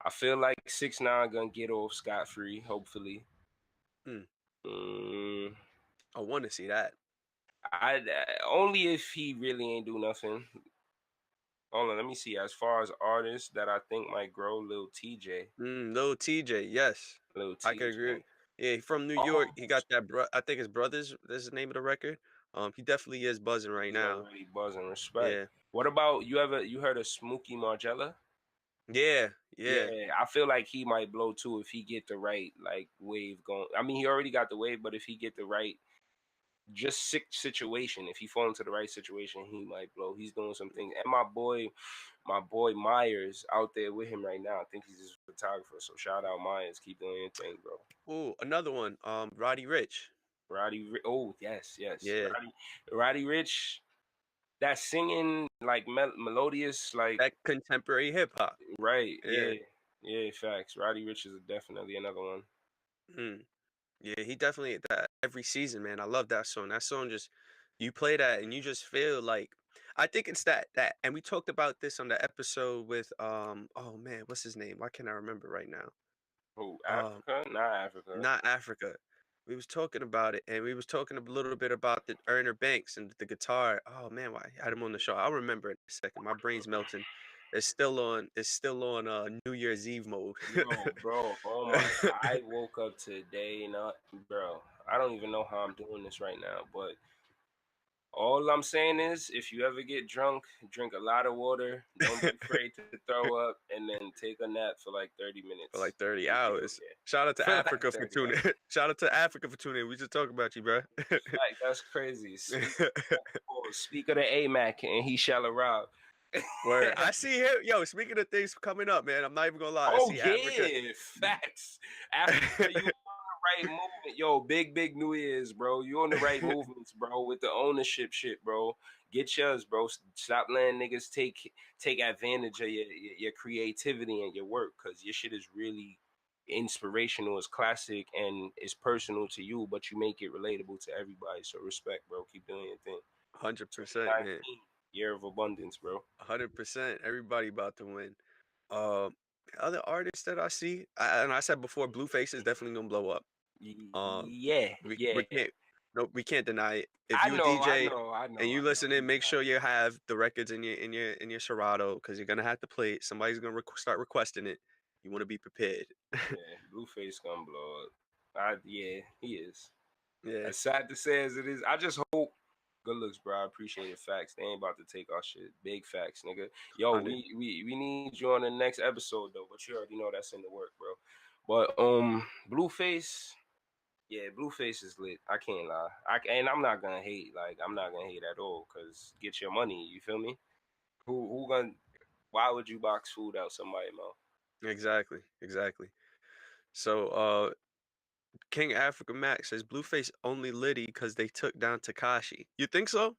I feel like 6ix9ine gonna get off scot free. Hopefully. Hmm, Mm, I want to see that. I only if he really ain't do nothing. Hold on, let me see. As far as artists that I think might grow, Lil TJ. Lil TJ, yes, Lil I can agree. TJ. Yeah, he from New York. Oh, He got that. I think his brothers. That's the name of the record. He definitely is buzzing right he's now. already buzzing. Respect. Yeah, What about you heard of Smokey Margella? yeah, yeah. Yeah, I feel like he might blow too if he get the right like wave going. I mean, he already got the wave, but if he get the right just sick situation, if he fall into the right situation, he might blow. He's doing some things. And my boy Myers out there with him right now. I think he's his photographer. So shout out Myers. Keep doing your thing, bro. Oh, another one. Roddy Rich. Oh yes, yes. Yeah, Roddy Rich. That singing like melodious, like that contemporary hip hop. right. Yeah. Yeah, yeah. Facts. Roddy Rich is definitely another one. Mm. Yeah, he definitely that every season, man. I love that song. That song just you play that and you just feel like I think it's that and we talked about this on the episode with oh man, what's his name? Why can't I remember right now? Who? Um Africa? Not Africa. Not Africa. We was talking about it and we was talking a little bit about the Erner Banks and the guitar. Oh man, why I had him on the show. I'll remember in a second. My brain's melting. It's still on New Year's Eve mode. Yo, bro. Oh my God. I woke up today, not bro. I don't even know how I'm doing this right now, but all I'm saying is, if you ever get drunk, drink a lot of water. Don't be afraid to throw up, and then take a nap for like 30 For minutes. like 30 You'll be hours. okay. Shout out to For like Africa for 30 tuning hours. Shout out to Africa for tuning in. We just talking about you, bro. Like that's crazy. Speak of the AMAC, and he shall arrive. Word. I see him. Yo, speaking of things coming up, man, I'm not even gonna lie. I Oh see Africa. yeah, facts. Africa, you on the right movement, yo. Big New Year's, bro. You on the right movements, bro. With the ownership shit, bro. Get yours, bro. Stop letting niggas take advantage of your creativity and your work, cause your shit is really inspirational. It's classic and it's personal to you, but you make it relatable to everybody. So respect, bro. Keep doing your thing. 100%, man. 2019, year of abundance, bro. 100%. Everybody about to win. Um, other artists that I see, and I said before, Blueface is definitely gonna blow up. Um, Yeah, we yeah. can't, no, we can't deny it. If I you a know, I DJ know, I and know, you I know. listen Let in, me be make sure honest. you have the records in your Serato because you're gonna have to play it. Somebody's gonna start requesting it. You want to be prepared. Yeah, Blueface gonna blow up. Yeah, he is. Yeah, As sad to say as it is, I just hope. Good looks, bro. I appreciate it. Facts. They ain't about to take our shit. Big facts, nigga. Yo, 100. we need you on the next episode though, but you already know that's in the work, bro. But Blueface, yeah, Blueface is lit. I can't lie. And I'm not gonna hate. Like I'm not gonna hate at all. Cause get your money. You feel me? Who gonna? Why would you box food out somebody's mouth? Exactly, exactly. So, King Africa Max says Blueface only Liddy because they took down Takashi. You think so?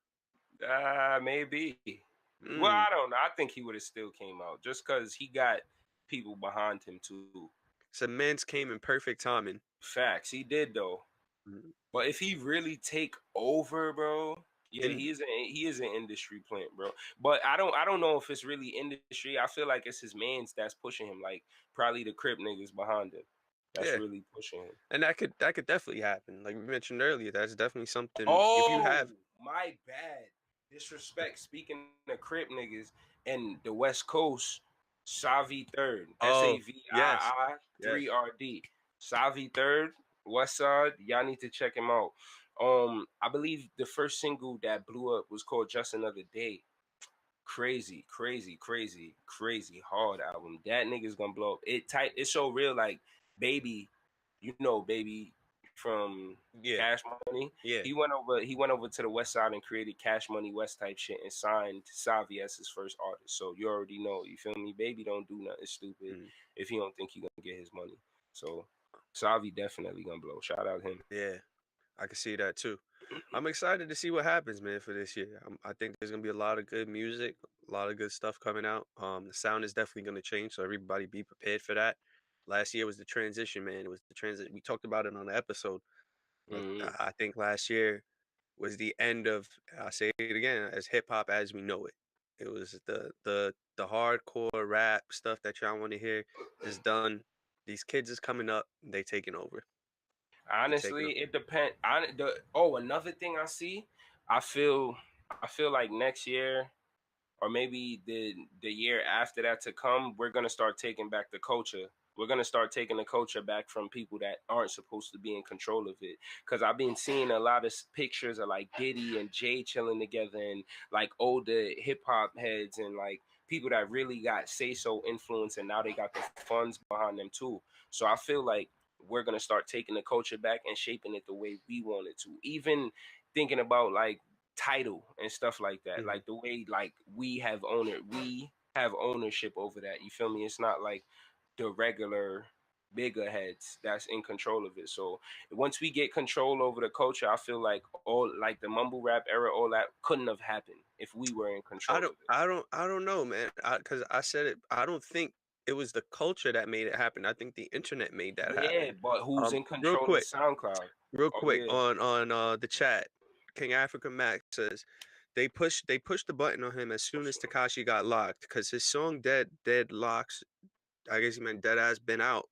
Maybe. Well, Mm. I don't know. I think he would have still came out just because he got people behind him too. So Mans came in perfect timing. Facts, he did though. Mm. But if he really take over, bro, yeah, And he is an industry plant, bro. But I don't know if it's really industry. I feel like it's his mans that's pushing him, like probably the Crip niggas behind him. That's yeah, really pushing him. and that could definitely happen. Like we mentioned earlier, that's definitely something. If you Oh, have, my bad. Disrespect. Speaking of Crip niggas and the West Coast, Savi Third, oh yes, Savii yes, 3RD, Savi Third, West Side. Y'all need to check him out. I believe the first single that blew up was called Just Another Day. Crazy, crazy, crazy, crazy hard album. That nigga's gonna blow up. It's so real. Like Baby, Baby from yeah, Cash Money. yeah. He went over to the West Side and created Cash Money West type shit and signed Savi as his first artist. So you already know. You feel me? Baby don't do nothing stupid Mm, if he don't think he gonna get his money. So Savi definitely gonna blow. Shout out him. yeah, I can see that too. I'm excited to see what happens, man, for this year. I think there's gonna be a lot of good music, a lot of good stuff coming out. The sound is definitely gonna change, so everybody be prepared for that. Last year was the transition, man. It was the transit. We talked about it on the episode, but Mhm. I think last year was the end of. I say it again, as hip hop as we know it. It was the hardcore rap stuff that y'all want to hear is done. These kids is coming up. They taking over. They taking Honestly, over. it depends. Oh, another thing I see, I feel, I feel like next year or maybe the year after that to come, we're gonna start taking back the culture. We're gonna start taking the culture back from people that aren't supposed to be in control of it. Cause I've been seeing a lot of pictures of like Diddy and Jay chilling together, and like older hip hop heads and like people that really got say so influence, and now they got the funds behind them too. So I feel like we're gonna start taking the culture back and shaping it the way we want it to. Even thinking about like title and stuff like that. Mhm. Like the way like we have ownership over that. You feel me? It's not like the regular bigger heads that's in control of it. So once we get control over the culture, I feel like all like the mumble rap era, all that couldn't have happened if we were in I control don't of it. I don't I don't know, man. Because I said it. I don't think it was the culture that made it happen. I think the internet made that Yeah, happen. but who's in Real control of quick, SoundCloud? real Oh quick yeah. on the chat. King Africa Max says they pushed the button on him as soon as Takashi got locked because his song Dead Locks. I guess he meant Dead Ass been out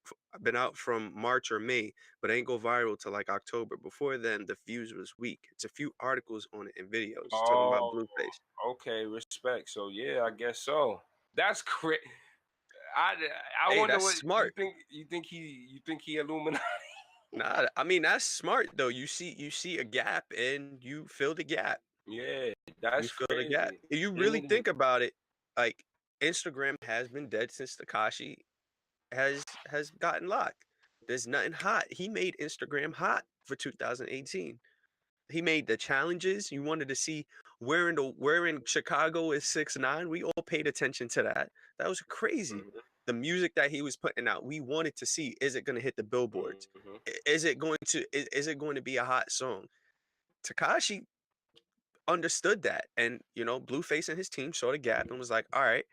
from March or May, but ain't go viral till like October. Before then, the views was weak. It's a few articles on it and videos talking about Oh, Blueface. okay, respect. So yeah, I guess so. That's great. I I Hey, wonder that's what smart. you think he Illuminati. Nah, I mean that's smart though. You see a gap and you fill the gap. Yeah, You that's fill the gap. crazy. If you They really need to. think about it, like Instagram has been dead since Takashi has gotten locked. There's nothing hot. He made Instagram hot for 2018. He made the challenges. You wanted to see where in Chicago is 6ix9ine. We all paid attention to that. That was crazy. Mhm, The music that he was putting out, we wanted to see, is it going to hit the billboards? mhm, Is it going to be a hot song? Takashi understood that, and Blueface and his team saw the gap and was like, "All right,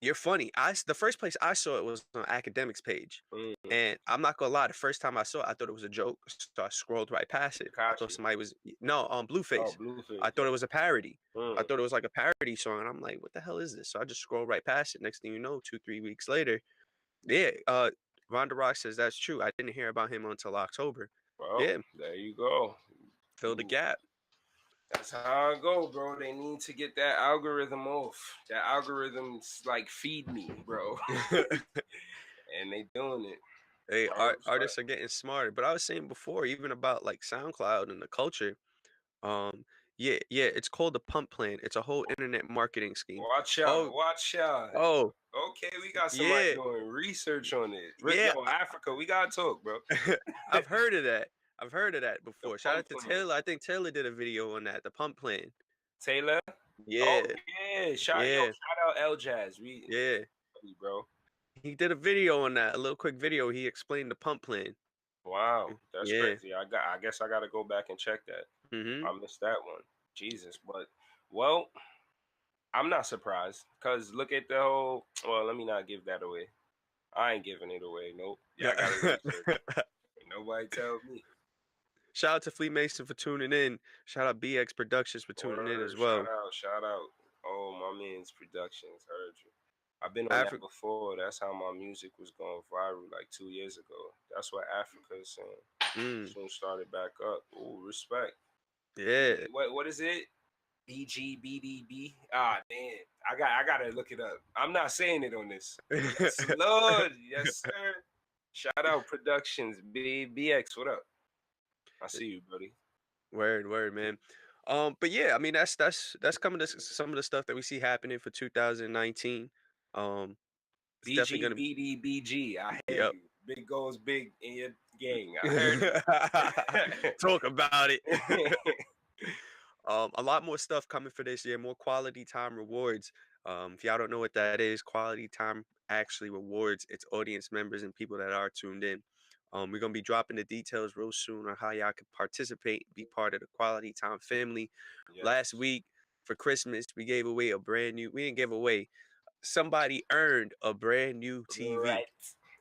you're funny." The first place I saw it was on Academics page, mhm. and I'm not gonna lie, the first time I saw it, I thought it was a joke, so I scrolled right past it. I thought Takashi. somebody was no, on Oh, Blueface. I Blueface. thought it was a parody. I Mm. thought it was like a parody song, and I'm like, "What the hell is this?" So I just scrolled right past it. Next thing you know, 2, 3 weeks later, yeah, Ronda Rock says that's true. I didn't hear about him until October. Well, Yeah, there you go. fill the gap. That's how I go, bro. They need to get that algorithm off. That algorithm's like feed me, bro, and they doing it. Hey, I respect. artists are getting smarter. But I was saying before, even about like SoundCloud and the culture. Um, yeah, it's called the pump plan. It's a whole internet marketing scheme. Watch out, Oh, watch out. oh, Okay, we got somebody yeah, doing research on it. yeah. Yo, Africa, we gotta talk, bro. I've heard of that. I've heard of that The before. Shout out pump to plan. Taylor. I think Taylor did a video on that. The pump plan. Taylor. Oh Yeah, yeah, yeah, shout out L Jazz. yeah. Bro. He did a video on that. A little quick video. He explained the pump plan. Wow, that's Yeah. crazy. I guess I gotta go back and check that. Mm-hmm. I missed that one. Jesus, but well, I'm not surprised because look at the whole. Well, let me not give that away. I ain't giving it away. Nope. Y'all gotta research. Ain't nobody tell me. Shout out to Fleet Mason for tuning in. Shout out BX Productions for tuning in as Word, well. shout out. Oh, my man's productions. Heard you. I've been on that Africa. before. That's how my music was going viral like 2 years ago. That's what Africa is saying. Mm, Soon started back up. Oh, respect. yeah. What is it? BGBDB. Ah, man, I gotta look it up. I'm not saying it on this. Yes, Lord. Yes, sir. Shout out Productions. BX, what up? I see you, buddy. Word, man. But yeah, I mean that's coming to some of the stuff that we see happening for 2019. Um, it's definitely gonna. BGBDBG. I hear Yep. you. Big goals, big in your gang. I heard Talk about it. you. A lot more stuff coming for this year. More quality time rewards. If y'all don't know what that is, quality time actually rewards its audience members and people that are tuned in. We're gonna be dropping the details real soon on how y'all can participate, be part of the Quality Time family. Last Yes. week for Christmas, we gave away a brand new. We didn't give away. Somebody earned a brand new TV. Right.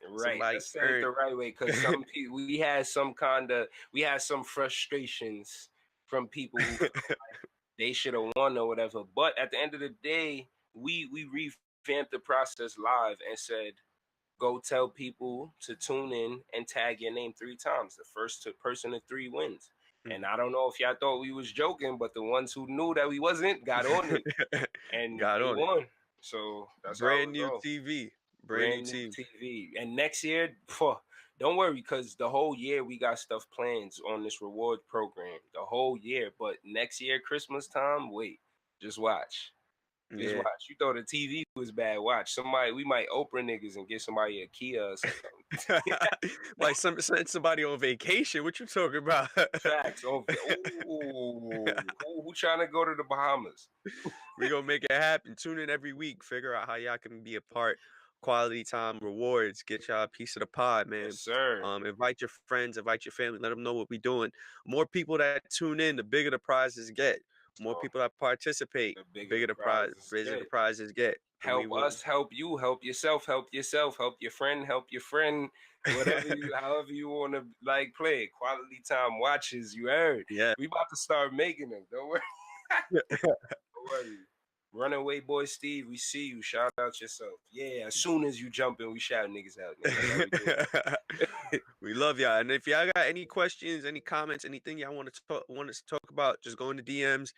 Right. Somebody Let's say it the earned. right way, because some people we had some frustrations from people who they should have won or whatever. But at the end of the day, we revamped the process live and said, go tell people to tune in and tag your name 3 times. The person to 3 wins. And I don't know if y'all thought we was joking, but the ones who knew that we wasn't got on it and Got they on it. won. So that's how Brand it new go. TV. Brand new Brand new TV. TV. And next year, don't worry, because the whole year we got stuff planned on this reward program. The whole year. But next year, Christmas time, wait. Just watch. Just Yeah. watch. You thought the TV was bad. Watch. We might Oprah niggas and get somebody a Kia or something. Like send somebody on vacation. What you talking about? Facts. Oh, who trying to go to the Bahamas? We gonna make it happen. Tune in every week. Figure out how y'all can be a part. Quality time rewards. Get y'all a piece of the pie, Yes, man. sir. Invite your friends, invite your family. Let them know what we doing. More people that tune in, the bigger the prizes get. More So people that participate, the bigger the bigger the prize, prizes bigger the get. prizes get. And we Help will. us, help you, help yourself, help yourself, help your friend, whatever you, however you want to like play it. Quality time watches, you heard. Yeah. We about to start making them. Don't worry. Don't worry. Runaway boy Steve, we see you. Shout out yourself. Yeah, as soon as you jump in, we shout niggas out, nigga. That's how we do it. We love y'all. And if y'all got any questions, any comments, anything y'all want us to talk about, just go in the DMs.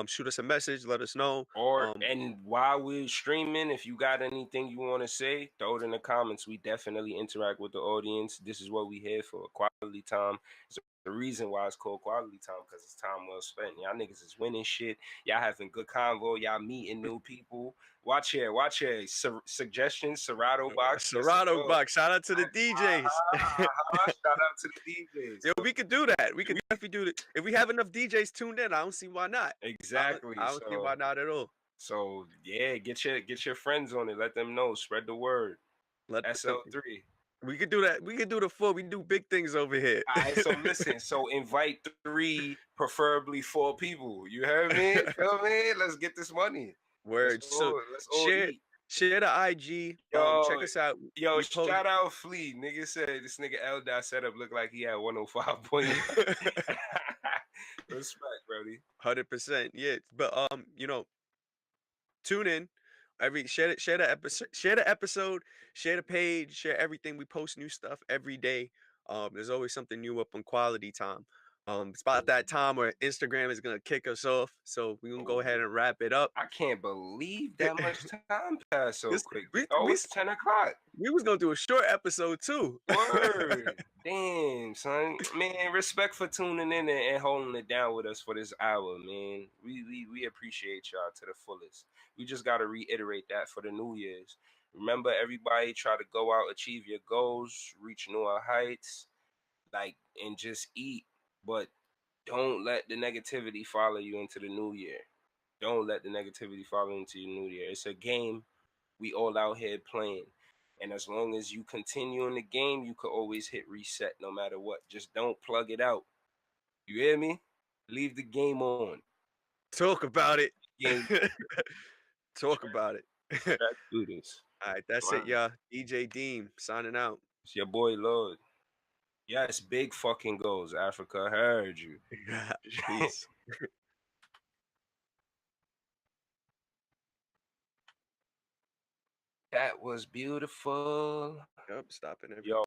Shoot us a message, let us know. Or and while we're streaming, if you got anything you want to say, throw it in the comments. We definitely interact with the audience. This is what we here for. Quality time. It's the reason why it's called quality time, because it's time well spent. Y'all niggas is winning shit. Y'all having good convo. Y'all meeting new people. Watch here, watch here. Suggestions, Serato box. Yes, it Serato will. box. Shout out to the DJs. Shout out to the DJs. Yo, we could do that. We could definitely do it. If we have enough DJs tuned in, I don't see why not. Exactly. I don't see why not at all. So yeah, get your friends on it. Let them know. Spread the word. Let them, SL3. we could do that. We could do the full. We do big things over here. All right, so listen. So invite 3, preferably 4 people. You heard me? Feel me? Let's get this money. Word. So Let's all share eat. share the IG. Yo, Check us out. yo, We post. shout out Flea. Nigga said this nigga LDOT setup looked like he had 105.9. Respect, brody. 100%. Yeah. But tune in. Share the episode, share the page, share everything. We post new stuff every day. There's always something new up on Quality Time. It's about that time where Instagram is gonna kick us off. So we're gonna go ahead and wrap it up. I can't believe that much time passed so This quick. we Oh, we it's 10 o'clock. we was gonna do a short episode too. Word. Damn, son. Man, respect for tuning in and holding it down with us for this hour, man. We appreciate y'all to the fullest. We just got to reiterate that for the New Year's. Remember, everybody try to go out, achieve your goals, reach newer heights, like, and just eat. But don't let the negativity follow you into the new year. Don't let the negativity follow into your new year. It's a game we all out here playing. And as long as you continue in the game, you could always hit reset no matter what. Just don't plug it out. You hear me? Leave the game on. Talk about it. Game. Talk about it. Let's do this. All right, that's it, y'all. DJ Deem signing out. It's your boy Lord. Yes, big fucking goals. Africa heard you. Peace. That was beautiful. Yep, stopping every. Yo.